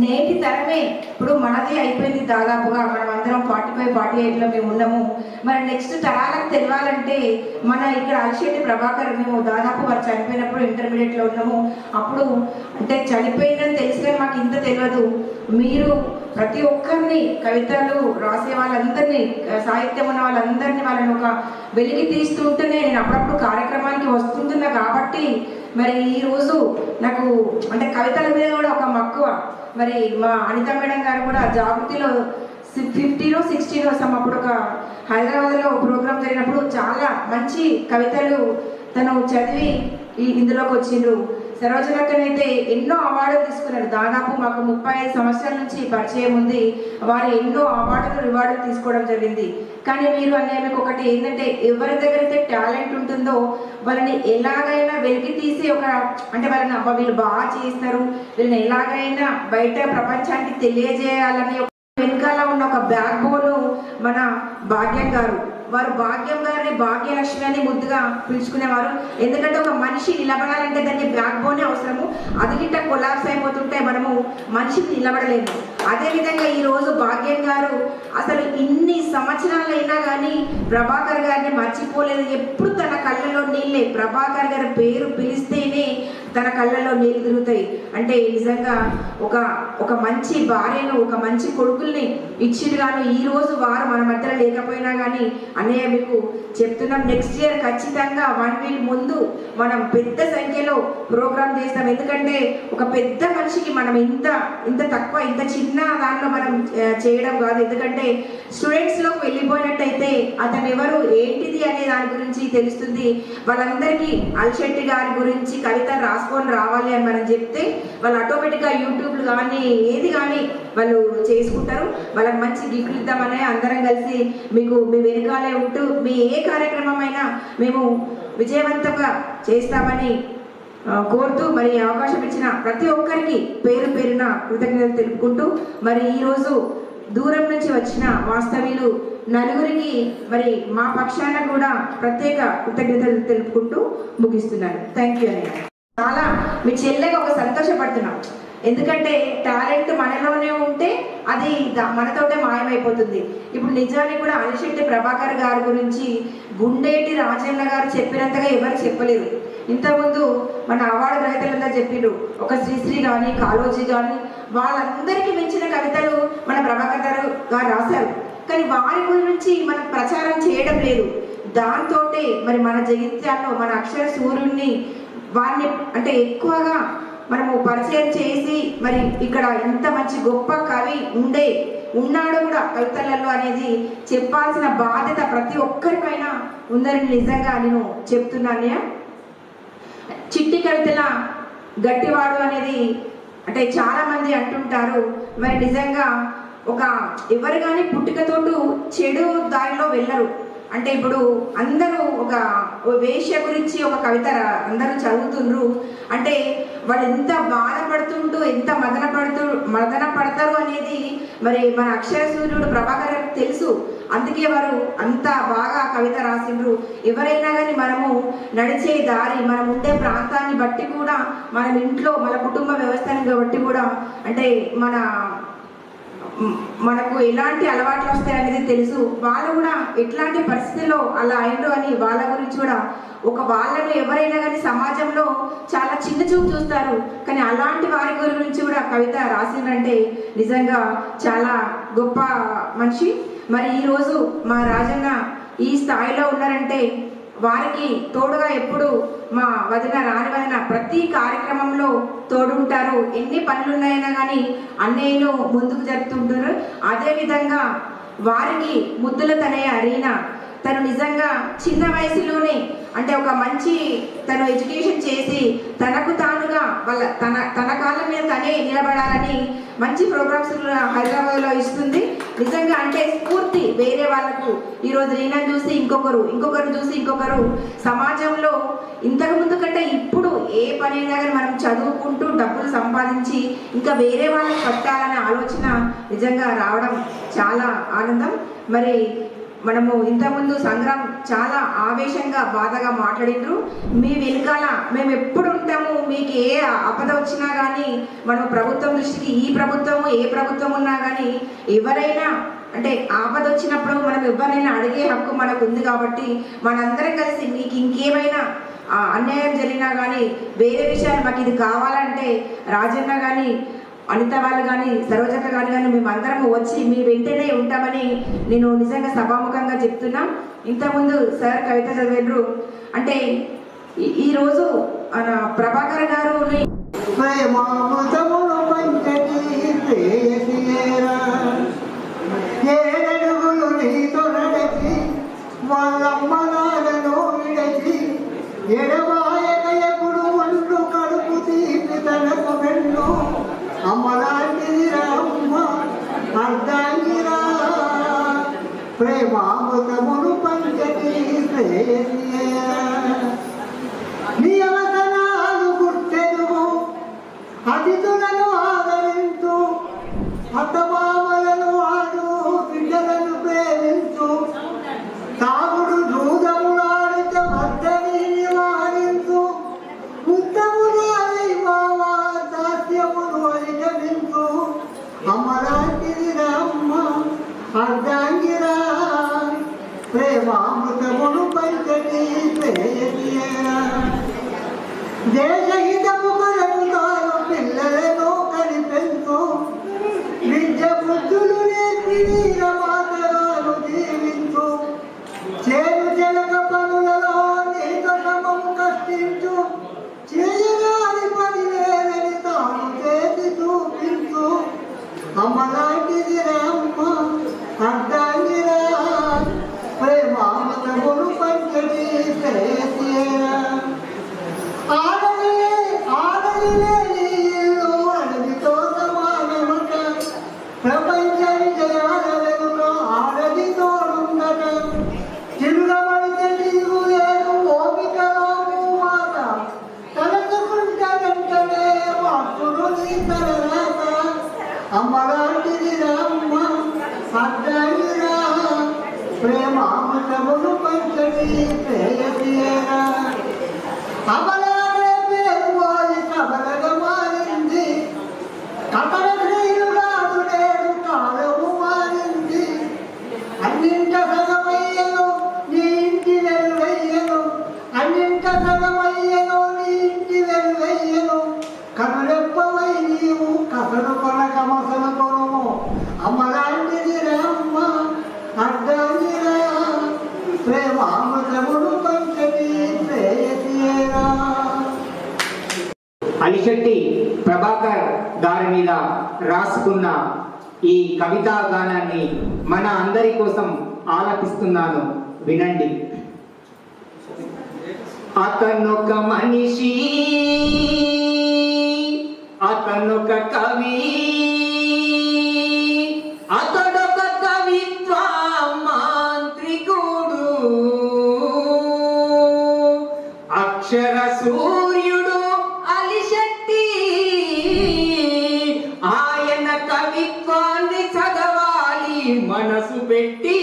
నేటి తరమే ఇప్పుడు మనది అయిపోయింది దాదాపుగా, మనం అందరం 45-48లో మేము ఉన్నాము. మరి నెక్స్ట్ తరాలకు తెలియాలంటే మన ఇక్కడ అలిశెట్టి ప్రభాకర్, మేము దాదాపు వారు చనిపోయినప్పుడు ఇంటర్మీడియట్లో ఉన్నాము. అప్పుడు అంటే చనిపోయిందని తెలిసి కానీ మాకు ఇంత తెలియదు. మీరు ప్రతి ఒక్కరిని కవితలు రాసే వాళ్ళందరినీ, సాహిత్యం ఉన్న వాళ్ళందరినీ వాళ్ళని ఒక వెలికి తీస్తూ ఉంటేనే నేను అప్పుడప్పుడు కార్యక్రమానికి వస్తుంటున్నా. కాబట్టి మరి ఈరోజు నాకు అంటే కవితల మీద కూడా ఒక మక్కువ. మరి మా అనిత మేడం గారు కూడా జాగృతిలో 15-16 సమ్ అప్పుడు ఒక హైదరాబాద్లో ప్రోగ్రామ్ జరిగినప్పుడు చాలా మంచి కవితలు తను చదివి ఇందులోకి వచ్చిండ్రు. సరోజనక్కనైతే ఎన్నో అవార్డులు తీసుకున్నారు. దాదాపు మాకు 35 సంవత్సరాల నుంచి పరిచయం ఉంది. వారు ఎన్నో అవార్డులు రివార్డులు తీసుకోవడం జరిగింది. కానీ మీరు అనేవి ఒకటి ఏంటంటే ఎవరి దగ్గర అయితే టాలెంట్ ఉంటుందో వాళ్ళని ఎలాగైనా వెలికి తీసి ఒక అంటే వాళ్ళని అబ్బా వీళ్ళు బాగా చేస్తారు, వీళ్ళని ఎలాగైనా బయట ప్రపంచానికి తెలియజేయాలని వెనకాల ఉన్న ఒక బ్యాక్ బోను మన భాగ్యం గారు. వారు భాగ్యం గారిని భాగ్యలక్ష్మి అని ముద్దుగా పిలుచుకునేవారు. ఎందుకంటే ఒక మనిషి నిలబడాలంటే దానికి బ్యాక్ బోనే అవసరము. అది గిట్ట కొలాప్స్ అయిపోతుంటే మనము మనిషిని నిలబడలేము. అదేవిధంగా ఈరోజు భాగ్యం గారు అసలు ఇన్ని సంవత్సరాలు అయినా కానీ ప్రభాకర్ గారిని మర్చిపోలేదు. ఎప్పుడు తన కళ్ళలో నీళ్ళే. ప్రభాకర్ గారి పేరు పిలిస్తేనే తన కళ్ళల్లో నీళ్ళు తిరుగుతాయి. అంటే నిజంగా ఒక మంచి భార్యను, ఒక మంచి కొడుకుల్ని ఇచ్చింది. కానీ ఈరోజు వారు మన మధ్యలో లేకపోయినా కానీ అన్నయ్య మీకు చెప్తున్నాం, నెక్స్ట్ ఇయర్ ఖచ్చితంగా 1 వీక్ ముందు మనం పెద్ద సంఖ్యలో ప్రోగ్రామ్ చేస్తాం. ఎందుకంటే ఒక పెద్ద మనిషికి మనం ఇంత తక్కువ, ఇంత చిన్న దాంట్లో మనం చేయడం కాదు. ఎందుకంటే స్టూడెంట్స్లోకి వెళ్ళిపోయినట్టయితే అతను ఎవరు ఏంటిది అనే దాని గురించి తెలుస్తుంది. వాళ్ళందరికీ అల్శెట్టి గారి గురించి కవిత రాసుకొని రావాలి అని మనం చెప్తే వాళ్ళు ఆటోమేటిక్గా యూట్యూబ్లు కానీ ఏది కానీ వాళ్ళు చేసుకుంటారు. వాళ్ళకి మంచి గిఫ్ట్లు ఇద్దామని అందరం కలిసి మీకు మీ వెనుకాలే ఉంటూ మీ ఏ కార్యక్రమం అయినా మేము విజయవంతంగా చేస్తామని కోరుతూ మరి అవకాశం ఇచ్చిన ప్రతి ఒక్కరికి పేరు పేరున కృతజ్ఞతలు తెలుపుకుంటూ మరి ఈరోజు దూరం నుంచి వచ్చిన వాస్తవ్యులు నలుగురికి మరి మా పక్షాన కూడా ప్రత్యేక కృతజ్ఞతలు తెలుపుకుంటూ ముగిస్తున్నాను. థ్యాంక్ యూ అన్నయ్య. చాలా మీ చెల్లెగా ఒక సంతోషపడుతున్నాం. ఎందుకంటే టాలెంట్ మనలోనే ఉంటే అది మనతోటే మాయమైపోతుంది. ఇప్పుడు నిజానికి కూడా అలిశెట్టి ప్రభాకర్ గారి గురించి గుండేటి రాజన్న గారు చెప్పినంతగా ఎవరు చెప్పలేరు. ఇంతకుముందు మన అవార్డు గ్రహీతలంతా చెప్పిరు. ఒక శ్రీశ్రీ కానీ కాళోజీ కానీ వాళ్ళందరికీ మించిన కవితలు మన ప్రభాకర్ గారు రాశారు. కానీ వారి గురించి మనం ప్రచారం చేయడం లేదు. దాంతో మరి మన జగిత్యాల్లో మన అక్షర సూర్యుడిని వారిని అంటే ఎక్కువగా మనము పరిచయం చేసి మరి ఇక్కడ ఇంత మంచి గొప్ప కవి ఉన్నాడు కూడా కవితలలో అనేది చెప్పాల్సిన బాధ్యత ప్రతి ఒక్కరిపైన ఉందని నిజంగా నేను చెప్తున్నాను. చిట్టి కవితల గట్టివాడు అనేది అంటే చాలా మంది అంటుంటారు. మరి నిజంగా ఎవరు కానీ పుట్టుకతోటు చెడు దారిలో వెళ్ళరు. అంటే ఇప్పుడు అందరూ ఒక వేశ్య గురించి ఒక కవిత అందరూ చదువుతుండ్రు. అంటే వాళ్ళు ఎంత బాధపడుతుంటూ ఎంత మదన పడతారు అనేది మరి మన అక్షర సూర్యుడు ప్రభాకర్ తెలుసు. అందుకే వారు అంత బాగా కవిత రాసిండ్రు. ఎవరైనా కానీ మనము నడిచే దారి, మనం ఉండే ప్రాంతాన్ని బట్టి కూడా, మనం ఇంట్లో మన కుటుంబ వ్యవస్థని బట్టి కూడా అంటే మనకు ఎలాంటి అలవాట్లు వస్తాయనేది తెలుసు. వాళ్ళు కూడా ఎట్లాంటి పరిస్థితుల్లో అలా అయిండ్రు అని వాళ్ళ గురించి కూడా వాళ్ళను ఎవరైనా కానీ సమాజంలో చాలా చిన్న చూపు చూస్తారు. కానీ అలాంటి వారి గురించి కూడా కవిత రాసిందంటే నిజంగా చాలా గొప్ప మనిషి. మరి ఈరోజు మా రాజన్న ఈ స్థాయిలో ఉన్నారంటే వారికి తోడుగా ఎప్పుడు మా వదిన రాని వదిన ప్రతి కార్యక్రమంలో తోడుంటారు. ఎన్ని పనులున్నాయినా కానీ అన్నయ్యను ముందుకు జరుపుతుంటారు. అదేవిధంగా వారికి ముద్దుల తనయ్య రీనా తను నిజంగా చిన్న వయసులోనే అంటే ఒక మంచి తను ఎడ్యుకేషన్ చేసి తనకు తానుగా తన కాళ్ళ మీద తనే నిలబడాలని మంచి ప్రోగ్రామ్స్ హైదరాబాద్లో ఇస్తుంది. నిజంగా అంటే స్ఫూర్తి వేరే వాళ్ళకు. ఈరోజు రీనాను చూసి ఇంకొకరు చూసి ఇంకొకరు సమాజంలో ఇంతకు ముందు కంటే ఇప్పుడు ఏ పనైనా కానీ మనం చదువుకుంటూ డబ్బులు సంపాదించి ఇంకా వేరే వాళ్ళకి పట్టాలనే ఆలోచన నిజంగా రావడం చాలా ఆనందం. మరి మనము ఇంతకుముందు సంగ్రామ్ చాలా ఆవేశంగా బాధగా మాట్లాడిండ్రు. మీ వెనుకాల మేము ఎప్పుడు ఉంటాము. మీకు ఏ ఆపద వచ్చినా కానీ మనం ప్రభుత్వం దృష్టికి ఏ ప్రభుత్వం ఉన్నా కానీ ఎవరైనా అంటే ఆపద వచ్చినప్పుడు మనం ఎవరైనా అడిగే హక్కు మనకు ఉంది. కాబట్టి మనందరం కలిసి మీకు ఇంకేమైనా అన్యాయం జరిగినా కానీ వేరే విషయాలు మాకు ఇది కావాలంటే రాజన్న కానీ అనిత వాళ్ళు కానీ సరోజక్క కానీ మేమందరము వచ్చి మీ వెంటనే ఉంటామని నేను నిజంగా సభాముఖంగా చెప్తున్నా. ఇంతకుముందు సార్ కవిత చదివారు. అంటే ఈరోజు ప్రభాకర్ గారు ఎడబాయకయకుడు ఒంట్లు కడుపు తీపి తనకు వెళ్ళు అమ్మలాంటిది రామ్మ అర్ధాంగిరా ప్రేమామృతమును పంచటి నియమతనాలు గుర్తెరుగు అతిథులను ఆదరించు అత్తమామలను ఆడు బిడ్డలను ప్రేమించు తాగుడు దూదములాడితే వద్దని నివారించు ఉత్తమురాలి బావా దాస్యమును అధిగమించు అమ్మలాంటిది రామ్మ అర్ధాంగిరా ప్రేమామృతమును పంచటి దేశహితము అర్ధాంగిరా ప్రేమామృతమును పంచటి ప్రేయసియేరా ఆడది లేని ఇల్లు అడవితో సమానమట ప్రపంచ విజయాల వెనుక ఆడది తోడుందట తిరుగబడితే తిరుగులేదు ఓపికలో మాట తలచుకుంటే వెంటనే వాక్కును నీ తలరాత అమ్మలాంటిది రామ్మ అడ్డాయిరా ప్రేమామృతమును పంచటి ప్రేయసియేరా అమలాడే పేరు పోయి కబలగా మారింది కథల క్రియలు కాదు నేడు కాలము మారింది అన్నింట సగమయ్యను నీ ఇంటి వెలువయ్యను అన్నింట సగమయ్యను నీ ఇంటి వెలువయ్యను కనులెప్పవై నీవు కథలు కొనక మసలు కొనుము అమ్మలాంటిది రామ్మ అడ్డాయిరా ప్రేమామృతమును పంచటి ప్రేయసియేరా. అలిశెట్టి ప్రభాకర్ గారి మీద రాసుకున్న ఈ కవితా గానాన్ని మన అందరి కోసం ఆలపిస్తున్నాను, వినండి. అతనొక మనిషి, అతనొక కవి, అతడొక కవిత్వ మాంత్రికుడు, అక్షర సూర్యుడు అలిశెట్టి. ఆయన కవిత్వాన్ని చదవాలి మనసు పెట్టి,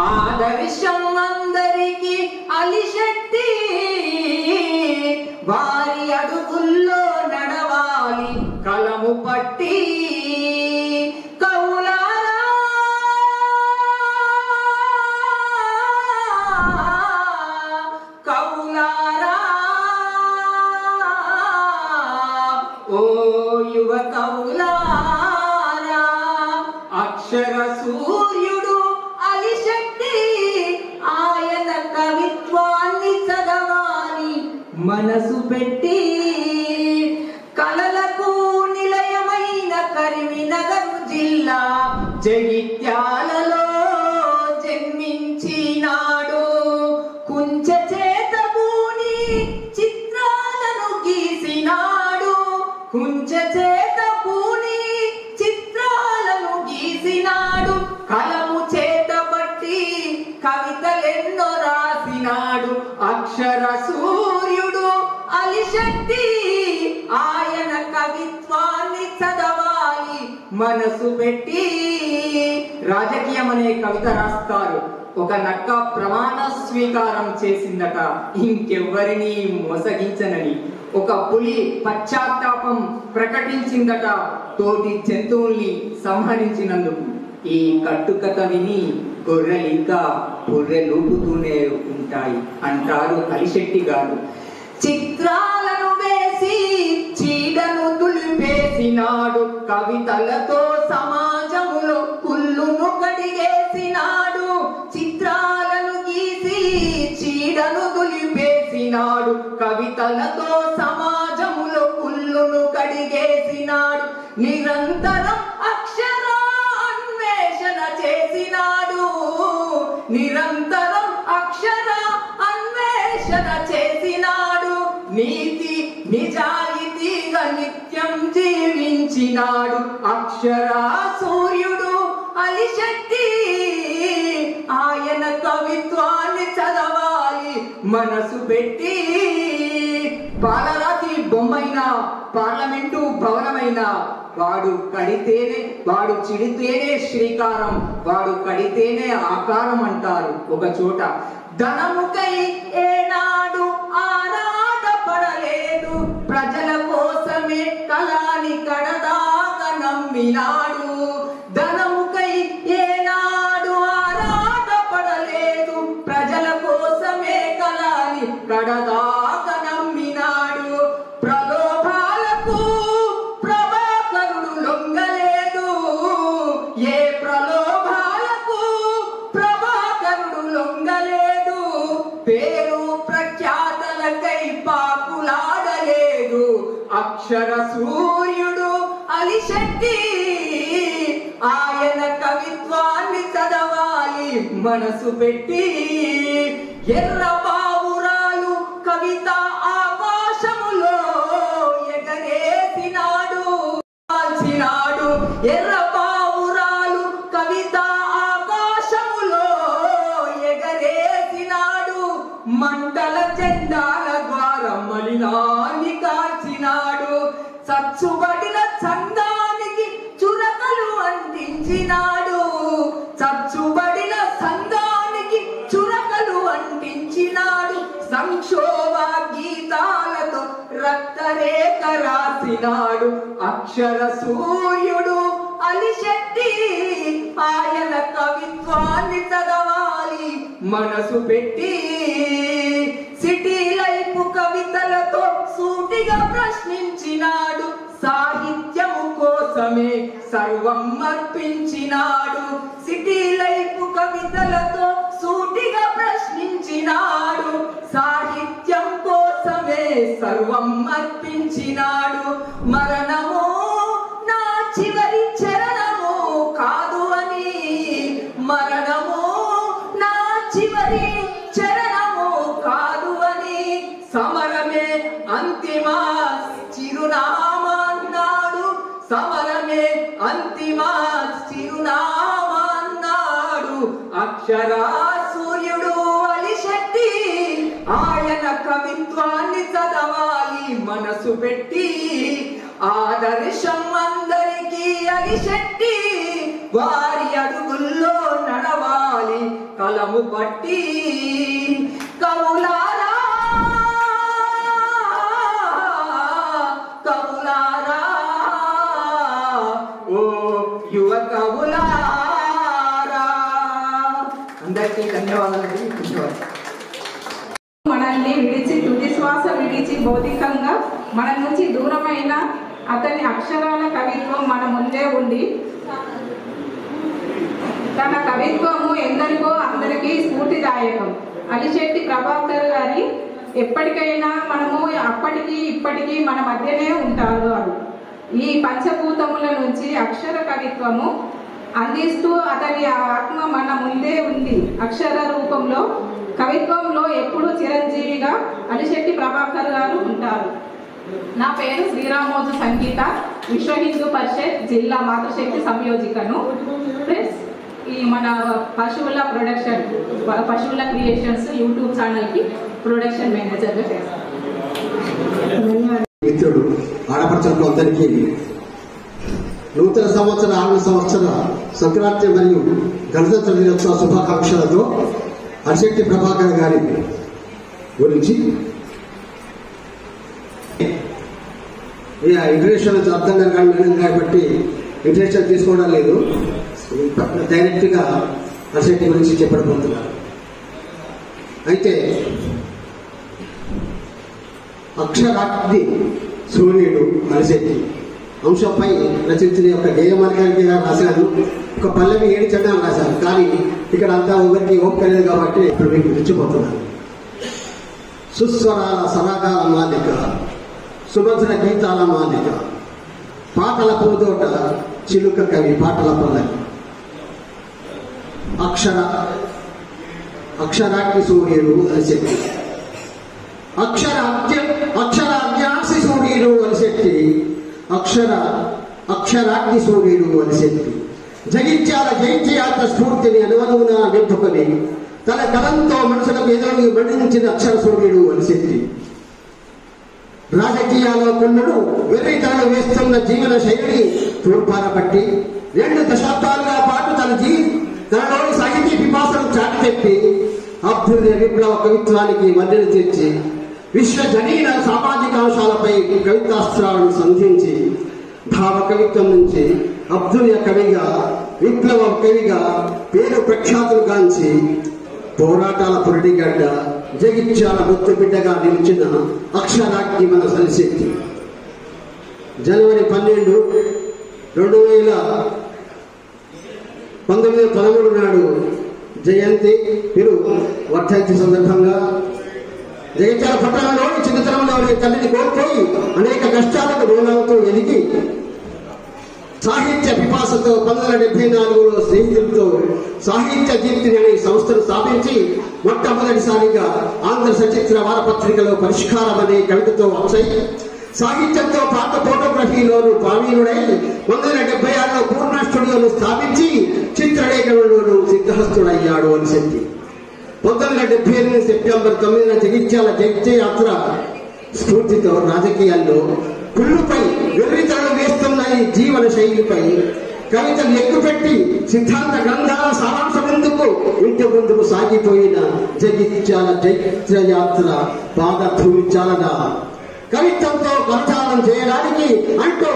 ఆదర్శం అందరికీ అలిశెట్టి. వారి అడుగుల్లో నడవాలి కలము పట్టి. ఓ యువ కవులారా, అక్షర సూర్యుడు అలిశెట్టి. ఆయన కవిత్వాన్ని చదవాలి మనసు పెట్టి. కలలకు నిలయమైన కరీంనగర్ జిల్లా జగిత్యాలలో జన్మించినాడు. కుంచె చేత పూని చిత్రాలను గీసినాడు. కుంచె చేత పూని చిత్రాలను గీసినాడు. కలము చేత బట్టి కవితలెన్నో రాసినాడు. అక్షర సూర్యుడు అలిశెట్టి. ఆయన కవిత్వాన్ని చదవాలి మనసు పెట్టి. రాజకీయం అనే కవిత రాస్తారు. ఒక నక్క ప్రమాణ స్వీకారం చేసిందట ఇంకెవ్వరిని మోసగించనని. ఒక పులి పశ్చాత్తాపం ప్రకటించిందట తోటి జంతువుల్ని సంహరించినందుకు. ఈ కట్టుకథ విని గొర్రెలింకా బుర్రెలూపుతూనే ఉంటాయి అంటారు అలిశెట్టి గారు. చిత్రాలను వేసి చీడను దులిపేసినాడు. కవితలతో సమాజములో కుళ్ళును కడిగేసినాడు. చిత్రాలను గీసి చీడను దులిపేసినాడు. కవితలతో సమాజములో కుళ్ళును కడిగేసినాడు. నిరంతరం అక్షరాన్వేషణ చేసినాడు. నిరంతరం అక్షర అన్వేషణ చేసినాడు. నీతి నిజాయితీగా నిత్యం జీవించినాడు. అక్షర సూర్యుడు అలిశెట్టి. ఆయన కవిత్వాన్ని చదవాలి మనసు పెట్టి. పాలరాతి బొమ్మైనా పార్లమెంటు భవనమైనా వాడు కడితేనే, వాడు చిడితేనే శ్రీకారం, వాడు కడితేనే ఆకారం అంటారు ఒక చోట. ధనముకై ఏనాడు ఆరాట పడలేదు. ప్రజల కోసమే కళాని కడదాకా నమ్మినాడు. ధనముకై ఏనాడు ఆరాట పడలేదు. ప్రజల కోసమే కళాని కడదాకా నమ్మినాడు. ప్రలోభాలకు ప్రభాకరుడు లొంగలేదు. ఏ ప్రలోభాలకు ప్రభాకరుడు లొంగలేదు. పేరు ప్రఖ్యాతలకై పాకులాడలేదు. అక్షర సూర్యుడు అలిశెట్టి. ఆయన కవిత్వాన్ని చదవాలి మనసు పెట్టి. ఎర్ర పావురాలు కవిత ఆకాశములో ఎగరేసినాడు కాల్చినాడు. ఎర్ర పావురాలు కవిత ఆకాశములో ఎగరేసినాడు. మంటల జెండాల ద్వారా మలినాన్ని కాల్చినాడు. చచ్చుబడిన చందానికి చురకలు అంటించినాడు. చచ్చుబడిన సందానికి చురకలు అంటించినాడు. సంక్షోభ గీతాలతో రక్తరేఖ రాసినాడు. అక్షర సూర్యుడు అలిశెట్టి. ఆయన కవిత్వాన్ని చదవాలి మనసు పెట్టి. సిటీ లైఫ్ కవితలతో సూటిగా ప్రశ్నించినాడు. సాహిత్యము కోసమే సర్వం అర్పించినాడు. సిటీ లైఫ్ కవితలతో సూటిగా ప్రశ్నించినాడు. సాహిత్యం కోసమే సర్వం అర్పించినాడు. మరణము నా చివరి చరణము కాదు అని. మరణము నా చివరి చరణము కాదు అని. సమరమే అంతిమ చిరునామా అన్నాడు. సమరమే అంతిమ చిరునామా అన్నాడు. అక్షర సూర్యుడు అలిశెట్టి. ఆయన కవిత్వాన్ని చదవాలి మనసు పెట్టి. ఆదర్శం అందరికీ అలిశెట్టి. వారి అడుగుల్లో నడవాలి కలము పట్టి. కవులారా కవులారా ఓ యువ కవులారా. అందరికీ ధన్యవాదాలు. మనల్ని విడిచి తుది శ్వాస విడిచి భౌతికంగా మన నుంచి దూరమైన అతని అక్షరాల కవిత్వం మన ముందే ఉండి తన కవిత్వము ఎందరికో అందరికీ స్ఫూర్తిదాయకం. అలిశెట్టి ప్రభాకర్ గారి ఎప్పటికైనా మనము అప్పటికి ఇప్పటికీ మన మధ్యనే ఉంటారు. ఈ పంచభూతముల నుంచి అక్షర కవిత్వము అందిస్తూ అతని ఆత్మ మన ముందే ఉంది. అక్షర రూపంలో కవిత్వంలో ఎప్పుడూ చిరంజీవిగా అలిశెట్టి ప్రభాకర్ గారు ఉంటారు. నా పేరు శ్రీరామోజు సంగీత. విశ్వ హిందూ పరిషత్ జిల్లా మాతృశక్తి సంయోజికను. ప్లస్ ఈ మన పశువుల ప్రొడక్షన్ పశువుల క్రియేషన్స్ యూట్యూబ్ ఛానల్కి ప్రొడక్షన్ మేనేజర్గా చేస్తాను. మిత్రుడు ఆడపడుచులకు అందరికీ నూతన సంవత్సర ఆంగ్ల సంవత్సర సంక్రాంతి మరియు గణతంత్ర దినోత్సవ శుభాకాంక్షలతో అలిశెట్టి ప్రభాకర్ గారి గురించి ఇంటర్నేషనల్ అర్థం కానీ మేడం కాబట్టి ఇంటర్నేషనల్ తీసుకోవడం లేదు. డైరెక్ట్గా అలిశెట్టి గురించి చెప్పబోతున్నారు. అయితే అక్షరాగ్ని సూర్యుడు అలిశెట్టి అంశంపై రచించిన యొక్క గేయమార్గానికి రాశాను. ఒక పల్లవి 7 చందాలు రాశాను. కానీ ఇక్కడ అంతా ఒకరికి ఓపిక లేదు కాబట్టి ఇప్పుడు మీకు ఇచ్చిపోతున్నాను. సుస్వరాల సరాగాల మాలిక, సుమధుర గీతాల మాలిక, పాటల పూదోట చిలుక కవి పాటల పల్లవి. అక్షరాగ్ని సూర్యుడు అలిశెట్టి. అక్షరాజ్ఞాసి సూర్యుడు అలిశెట్టి. అక్షరాగ్ని సూర్యుడు అలిశెట్టి. జగించాల జయించయాత్ర స్ఫూర్తిని అనువనువున నింపుకొని తన కలంతో మనుషులకు ఎదురు మండించిన అక్షర సూర్యుడు అలిశెట్టి. రాజకీయాల్లో కొన్నుడు వెర్రితనలు వేస్తున్న జీవన శైలిని తూర్పారబట్టి 2 దశాబ్దాలుగా పాటు తనలోని సాహితీ పిపాసను చాటి చెప్పి అభ్యుదయ విప్లవ కవిత్వానికి మద్దతు తెచ్చి విశ్వజనీన సామాజిక అంశాలపై కవితాస్త్రాలను సంధించి భావ కవిత్వం నుంచి అభ్యుదయ కవిగా విప్లవ కవిగా పేరు ప్రఖ్యాతులు గాంచి పోరాటాల పురిటిగడ్డ జగిత్యాల ముత్తు బిడ్డగా నిలిచిన అక్షరాగ్ని మన అలిశెట్టి. జనవరి 12, 2013 నాడు జయంతి వర్ధంతి సందర్భంగా జగిత్యాల పట్టణంలోని చిన్నతనంలోని తల్లిని కోల్పోయి అనేక కష్టాలకు లోనవుతూ ఎదిగి సాహిత్య పిపాసతో 1974లో స్నేహితులతో సాహిత్య జీవితం అనే సంస్థను స్థాపించి మొట్టమొదటిసారిగా ఆంధ్ర సచిత్ర వారపత్రికలో పరిష్కారం అనే కవితతో వచ్చాయి. సాహిత్యంతో పాత ఫోటోగ్రఫీలోను ప్రావీణుడై 1976లో పూర్ణ స్టూడియోను స్థాపించి చిత్రలేఖనంలోనూ సిద్ధహస్తుడయ్యాడు అని చెప్పి 1978 సెప్టెంబర్ 9న జగిత్యాల జైత్యయాత్ర స్ఫూర్తితో రాజకీయాల్లో కుళ్ళుపై వెర్రితలు వేస్తున్న ఈ జీవన శైలిపై కవితలు ఎక్కుపెట్టి సిద్ధాంత గ్రంథాల సారాంశమెందుకు ఇంటి ముందుకు సాగిపోయిన జగిత్యాల జైత్యయాత్ర బాగా ధూమించాలదా కవిత్వంతో కరచాలం చేయడానికి అంటూ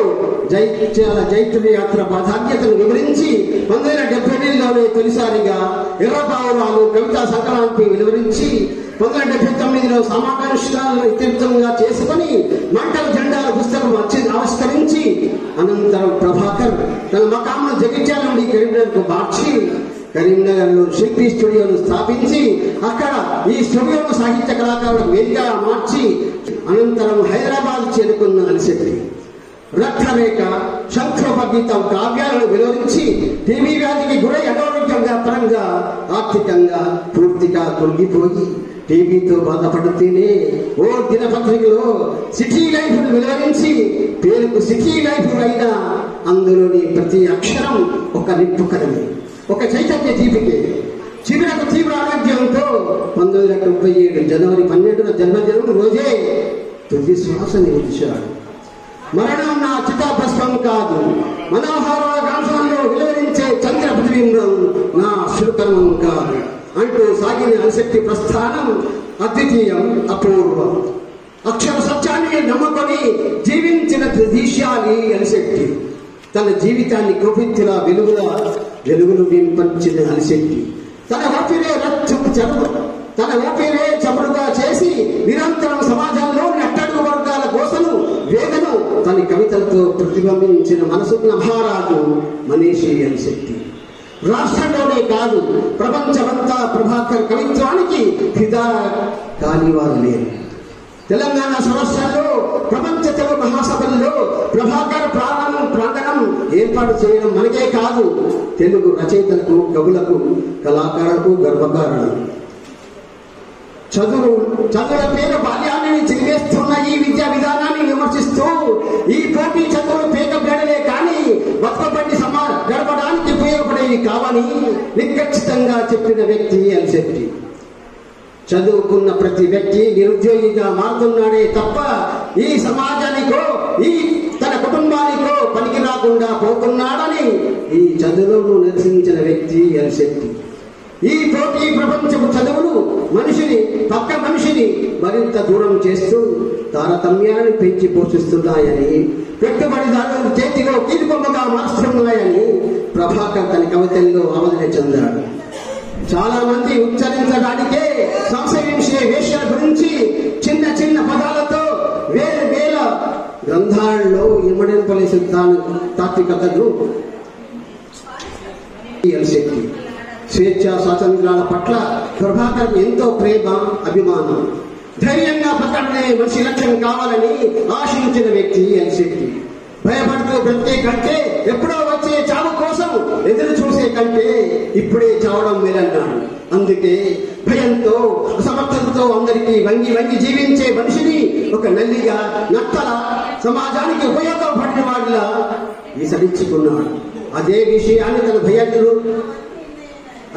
జైత్యాల జైత్యయాత్ర ప్రాధాన్యతను వివరించి 1978లోనే తొలిసారిగా ఎర్రపావురాలు కవితా సంక్రాంతి వివరించి 1979లో సమావేశాలను ఇతివృత్తంగా చేసుకుని మంటల జెండాల పుస్తకం ఆవిష్కరించి అనంతరం ప్రభాకర్ తన మకాంను జగిత్యాల నుండి కరీంనగర్కు మార్చి కరీంనగర్లో శిల్పి స్టూడియోను స్థాపించి అక్కడ ఈ స్టూడియోను సాహిత్య కళాకారులకు వేదికగా మార్చి అనంతరం హైదరాబాద్ చేరుకున్న అలిశెట్టి రక్తరేఖ సంక్షోభ గీతం కావ్యాలను వివరించి టీవీ వ్యాధికి గురై అనారోగ్యంగా పరంగా ఆర్థికంగా పూర్తిగా తొలగిపోయి టీవీతో బాధపడుతూనే ఓ దినపత్రికలో సిటీ లైఫ్ వివరించి పేరుకు సిటీ లైఫ్ అయినా అందులోని ప్రతి అక్షరం ఒక నిప్పుకరమే, ఒక చైతన్య జీవికే. చివరకు తీవ్ర ఆరోగ్యంతో 1937 జనవరి 12న జన్మదినం రోజే తుది శ్వాసని విడిచాడు. మరణం నా చితాభస్మం కాదు, మనోహారాకాంక్షంలో విలువరించే చంద్ర ప్రతిబింబం నా అశ్రుకర్మం కాదు అంటూ సాగిన అలిశెట్టి ప్రస్థానం అద్వితీయం, అపూర్వం. అక్షర సత్యాన్ని నమ్ముకొని జీవించిన త్రిదీశాలి అలిశెట్టి. తన జీవితాన్ని కోపిత్తులా వెలుగును వింపంచిన అలిశెట్టి తన ఊపిరే చముడుగా చేసి నిరంతరం సమాజంలోని అట్టడుగు వర్గాల కోసము వేదను తన కవితలతో ప్రతిబింబించిన మనసున్న మహారాజు మనీషి అలిశెట్టి. రాష్ట్రంలోనే కాదు ప్రపంచమంతా ప్రభాకర్ కవిత్వానికి ఫిదా కానివారు లేరు. తెలంగాణ సరస్సుల్లో ప్రపంచ తెలుగు మహాసభల్లో ప్రభాకర్ ప్రాంగణం ఏర్పాటు చేయడం మనకే కాదు, తెలుగు రచయితలకు, కవులకు, కళాకారులకు గర్వకారణం. చదువుల పేరు బాల్యాన్ని చిరివేస్తున్న ఈ విద్యా విధానాన్ని విమర్శిస్తూ ఈ పోటీ చదువులు పేక బేడలే కానీ బతుకబండి గడపడానికి ఉపయోగపడేవి కావని నిఖచ్చితంగా చెప్పిన వ్యక్తి అలిశెట్టి. చదువుకున్న ప్రతి వ్యక్తి నిరుద్యోగిగా మారుతున్నాడే తప్ప ఈ సమాజానికో ఈ తన కుటుంబానికో పనికి రాకుండా పోతున్నాడని ఈ చదువులను నిరసించిన వ్యక్తి అలిశెట్టి. ఈ పోటీ ప్రపంచపు చదువులు పక్క మనిషిని మరింత దూరం చేస్తూ తారతమ్యాన్ని పెంచి పోషిస్తున్నాయని, పెట్టుబడిదారుల చేతిలో కీలుబొమ్మగా మారుస్తున్నాయని ప్రభాకర్ తన కవితల్లో ఆవేదన చెందాడు. చాలా మంది ఉచ్చరించడానికే సంశయించే వేషాల గురించి చిన్న చిన్న పదాలతో వేల గ్రంథాలలో ఇమడింపలేసిన తాత్వికతను అలిశెట్టి. స్వేచ్ఛ స్వాతంత్రాల పట్ల ప్రభాకర్ ఎంతో ప్రేమ, అభిమానం. ధైర్యంగా పక్కనే మనిషి లక్ష్యం కావాలని ఆశించిన వ్యక్తి అలిశెట్టి. భయపడుతూ బ్రతికే కంటే ఎప్పుడో వచ్చే చావు కోసం ఎదురు చూసే కంటే ఇప్పుడే చావడం మేలన్నాడు. అందుకే భయంతో, అసమర్థతతో అందరికీ వంగి జీవించే మనిషిని ఒక నల్లిగా, నత్తల, సమాజానికి ఉపయోగపడిన వాడిలా విసరించుకున్నాడు. అదే విషయాన్ని తన భయంతులు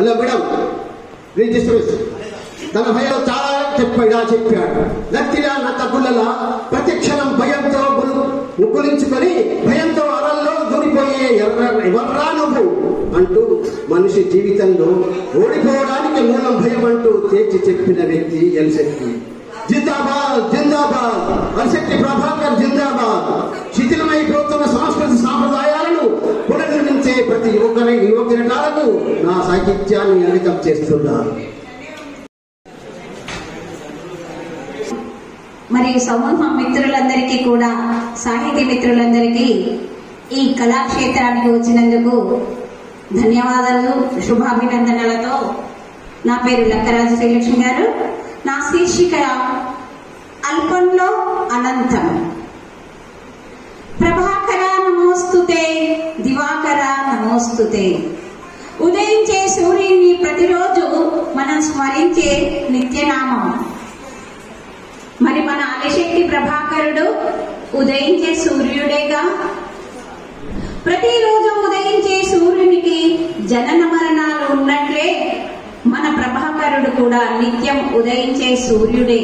అలా మేడం తన భయం చాలా చెప్పాడు. నత్తిలా నత్త గుల్లలా ప్రతి క్షణం భయంతో ముక్కులించుకొని భయంతో అరల్లో దూరిపోయే ఎవర్రా నువ్వు అంటూ మనిషి జీవితంలో ఓడిపోవడానికి మూలం భయం అంటూ తేల్చి చెప్పిన వ్యక్తి అలిశెట్టి. జిందాబాద్ జిందాబాద్ అలిశెట్టి ప్రభాకర్ జిందాబాద్. శిథిలమైపోతున్న సంస్కృతి సాంప్రదాయాలను పునర్నిర్మించే ప్రతి యువకులకు నా సాహిత్యాన్ని అంకితం చేస్తున్నాను. మరి సమూహ మిత్రులందరికీ కూడా, సాహితీ మిత్రులందరికీ ఈ కళాక్షేత్రానికి వచ్చినందుకు ధన్యవాదాలు, శుభాభినందనలతో. నా పేరు లక్కరాజు శ్రీలక్ష్మి గారు. నా శీర్షిక అల్పంలో అనంతం. ప్రభాకర నమోస్తుతే నమోస్తుతే. ఉదయించే సూర్యుని ప్రతిరోజు మనం స్మరించే నిత్యనామం. మరి మన అలిశెట్టి ప్రభాకరుడు ఉదయించే సూర్యుడేగా. ప్రతిరోజు ఉదయించే సూర్యునికి జనన మరణాలు ఉన్నట్లే మన ప్రభాకరుడు కూడా నిత్యం ఉదయించే సూర్యుడే.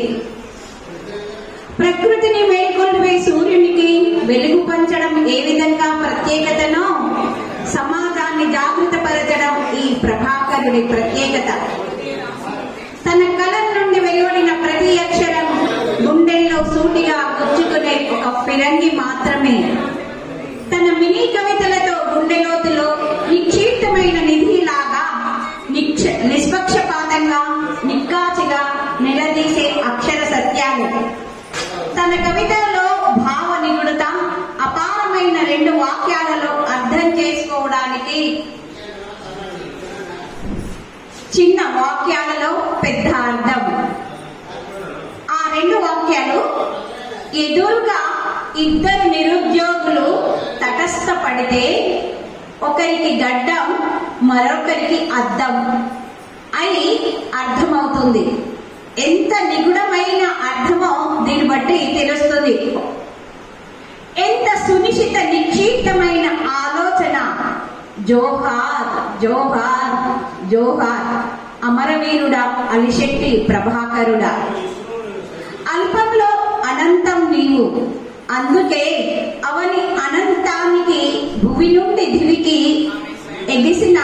ప్రకృతిని మేల్కొల్పే సూర్యునికి వెలుగు పంచడం ఏ విధంగా ప్రత్యేకతనో సమాజాన్ని జాగృతపరచడం ఈ ప్రభాకరుడి ప్రత్యేకత. తన కలం నుండి వెలువడిన ప్రతి అక్షరం గుండెల్లో సూటిగా గుచ్చుకునే ఒక ఫిరంగి మాత్రమే. తన మినీ కవితలతో గుండెలోతులో నిక్షిప్తమైన నిధిలాగా నిష్పక్షపాతంగా నిక్కాచిగా నిలదీసే అక్షర సత్యాలు. తన కవితల్లో భావ నిగుడత అపారమైన 2 వాక్యాలలో అర్థం చేసుకోవడానికి చిన్న వాక్యాలలో పెద్ద అర్థం. ఆ 2 వాక్యాలు ఎదురుగా 2 నిరుద్యోగులు తటస్థపడితే ఒకరికి గడ్డం మరొకరికి అద్దం అని అర్థమవుతుంది. ఎంత నిగుడమైన అర్థమో దీన్ని బట్టి తెలుస్తుంది. ఎంత సునిశ్చిత నిక్షిప్తమైన ఆలోచన. జోహార్ జోహార్ జోహార్ అమరవీరుడా అలిశెట్టి ప్రభాకరుడా. అల్పంలో అనంతం నీవు, అందుకే అవని అనంతానికి భువి నుండి దివికి ఎగిసిన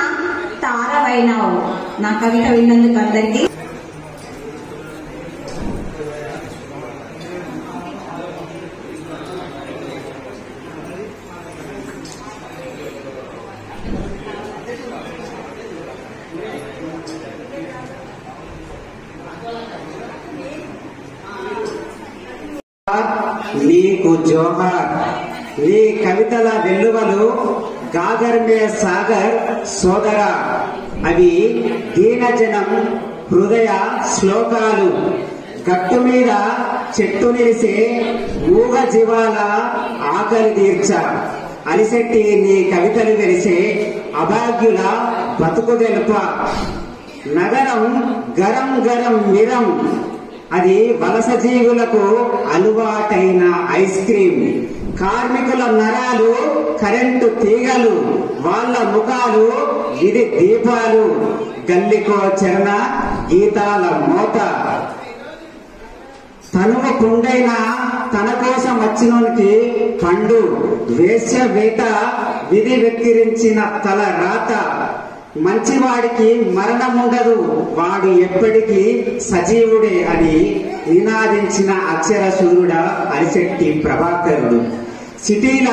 తారవైనావు. నా కవిత విన్నందుకు అందరికీ నీకు జోహార్. నీ కవితల వెల్లువలు గాగర్మే సాగర్ సోదర. అవి దీనజనం హృదయ శ్లోకాలు. గట్టు మీద చెట్టు నిలిసే మూగ జీవాల ఆకలి తీర్చ. అలిశెట్టి నీ కవితలు వెలిసే అభాగ్యుల బతుకు తెలుప. నగరం గరం గరం మిరం, అది వలస జీవులకు అలవాటైన ఐస్ క్రీం. కార్మికుల నరాలు కరెంటు తీగలు, వాళ్ళ ముఖాలు ఇది దీపాలు. గల్లికో చరణ గీతాల మోత. తనువు కుండైన తన కోసం వచ్చినోనికి పండు. వేశ్య వేట విధి వెక్కిరించిన తల రాత. మంచివాడికి మరణముండదు, వాడు ఎప్పటికీ సజీవుడే అని నినాదించిన అక్షర సూర్యుడా అలిశెట్టి ప్రభాకరుడు. సిటీల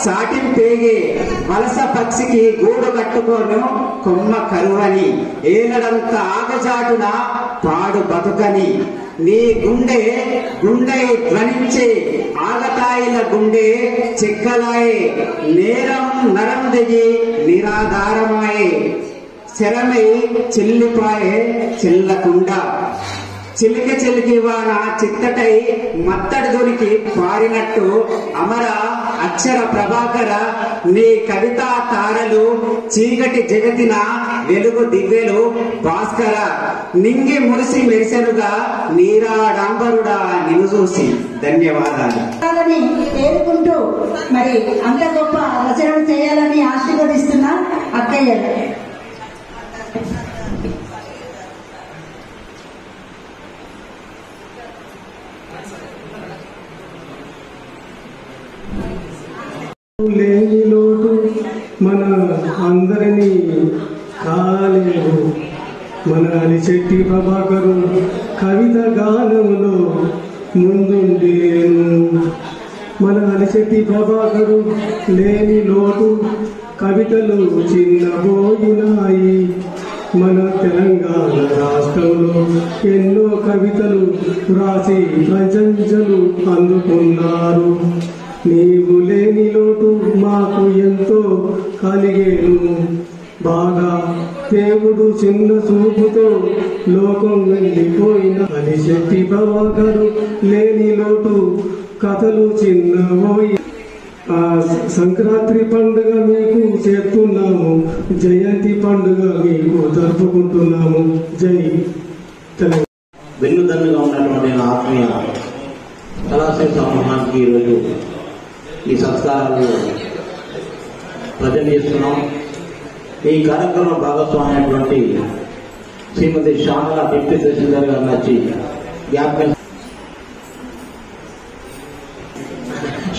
సాటింపేగే వలస పక్షికి గూడు కట్టుకోను కొమ్మ కరువని. ఏలడంత ఆగజాటున పాడు బతుకని. నీ గుండె గుండె ధ్వనించే ఆగతాయిల గుండె చెక్కలాయే. నేరం నరం దిగి నిరాధారమాయే. శరమై చెల్లిపాయే చెల్లకుండా. చిలికి చిలికి వాన చిత్తటై మత్తడి దొరికి పారినట్టు అమర అక్షర ప్రభాకర నీ కవితా తారలు చీకటి జగతిన వెలుగు దివ్యలు భాస్కర. నింగి మురిసి మెరిసెనుగా నీరాడంబరుడా నిన్ను చూసి. ధన్యవాదాలు. పేర్కొంటూ మరి అంత గొప్ప రచనలు చేయాలని ఆశీర్వదిస్తున్నా అక్కయ్యలు. లేని లోటు మన అందరినీ కాలేదు. మన అలిశెట్టి ప్రభాకరు కవిత గానములో ముందుండేను. మన అలిశెట్టి ప్రభాకరు లేని లోటు కవితలు చిన్నబోయినాయి. మన తెలంగాణ రాష్ట్రంలో ఎన్నో కవితలు రాసి ప్రశంసలు అందుకున్నారు. నీవు లేని లోటు మాకు ఎంతో కలిగేను. బాగా దేవుడు చిన్న చూపుతో లోకం వెళ్ళిపోయిన అలిశెట్టి ప్రభాకరు లేని లోటు కథలు చిన్నబోయి. సంక్రాంతి పండుగ మీకు చేస్తున్నాము, జయంతి పండుగ మీకు జరుపుకుంటున్నాము. జై తెలంగాణ. వెన్నుదన్నుగా ఉన్నటువంటి నా ఆత్మీయ కళాశాల సమూహానికి ఈరోజు ఈ సత్కారాలు ప్రజెంట్ చేస్తున్నాం. ఈ కార్యక్రమంలో భాగస్వామైనటువంటి శ్రీమతి శ్యామల డిప్యూటీ తహసీల్దార్ గారు వచ్చి జ్ఞాపకం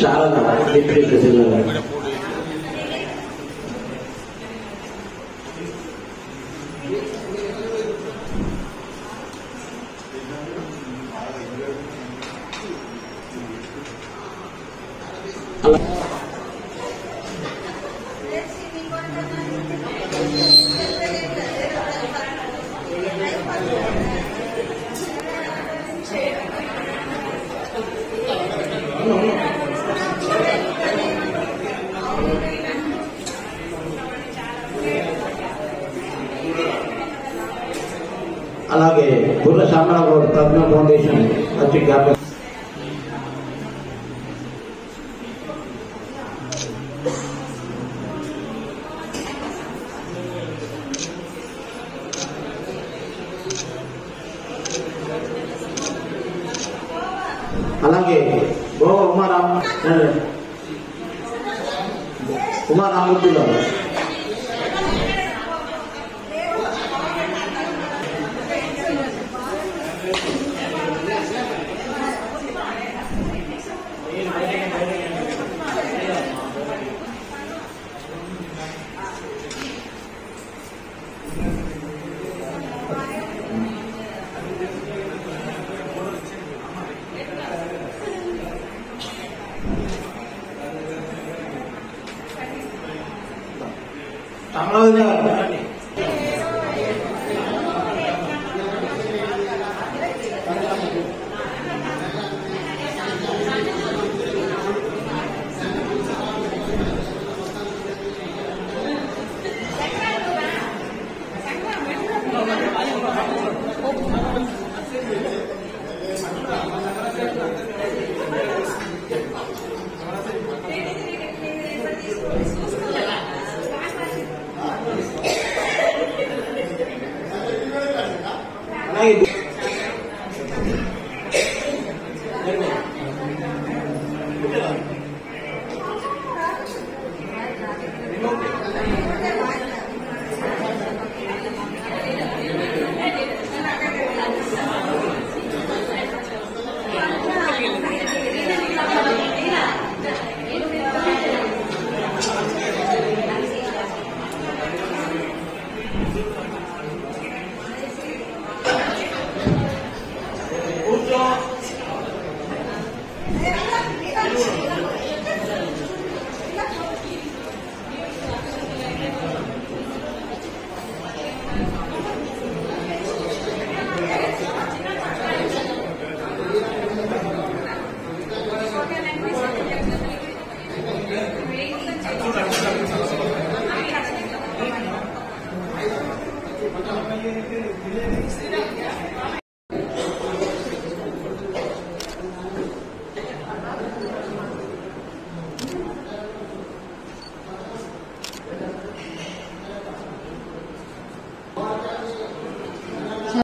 శారద డిప్యూటీ తహసీల్దార్ గారు అలాగే బుర్ర శామరావు తజ్ఞ ఫౌండేషన్ వచ్చి జ్ఞాపకం అలాగే ఉమారామూర్తి గారు రామరాజు గారు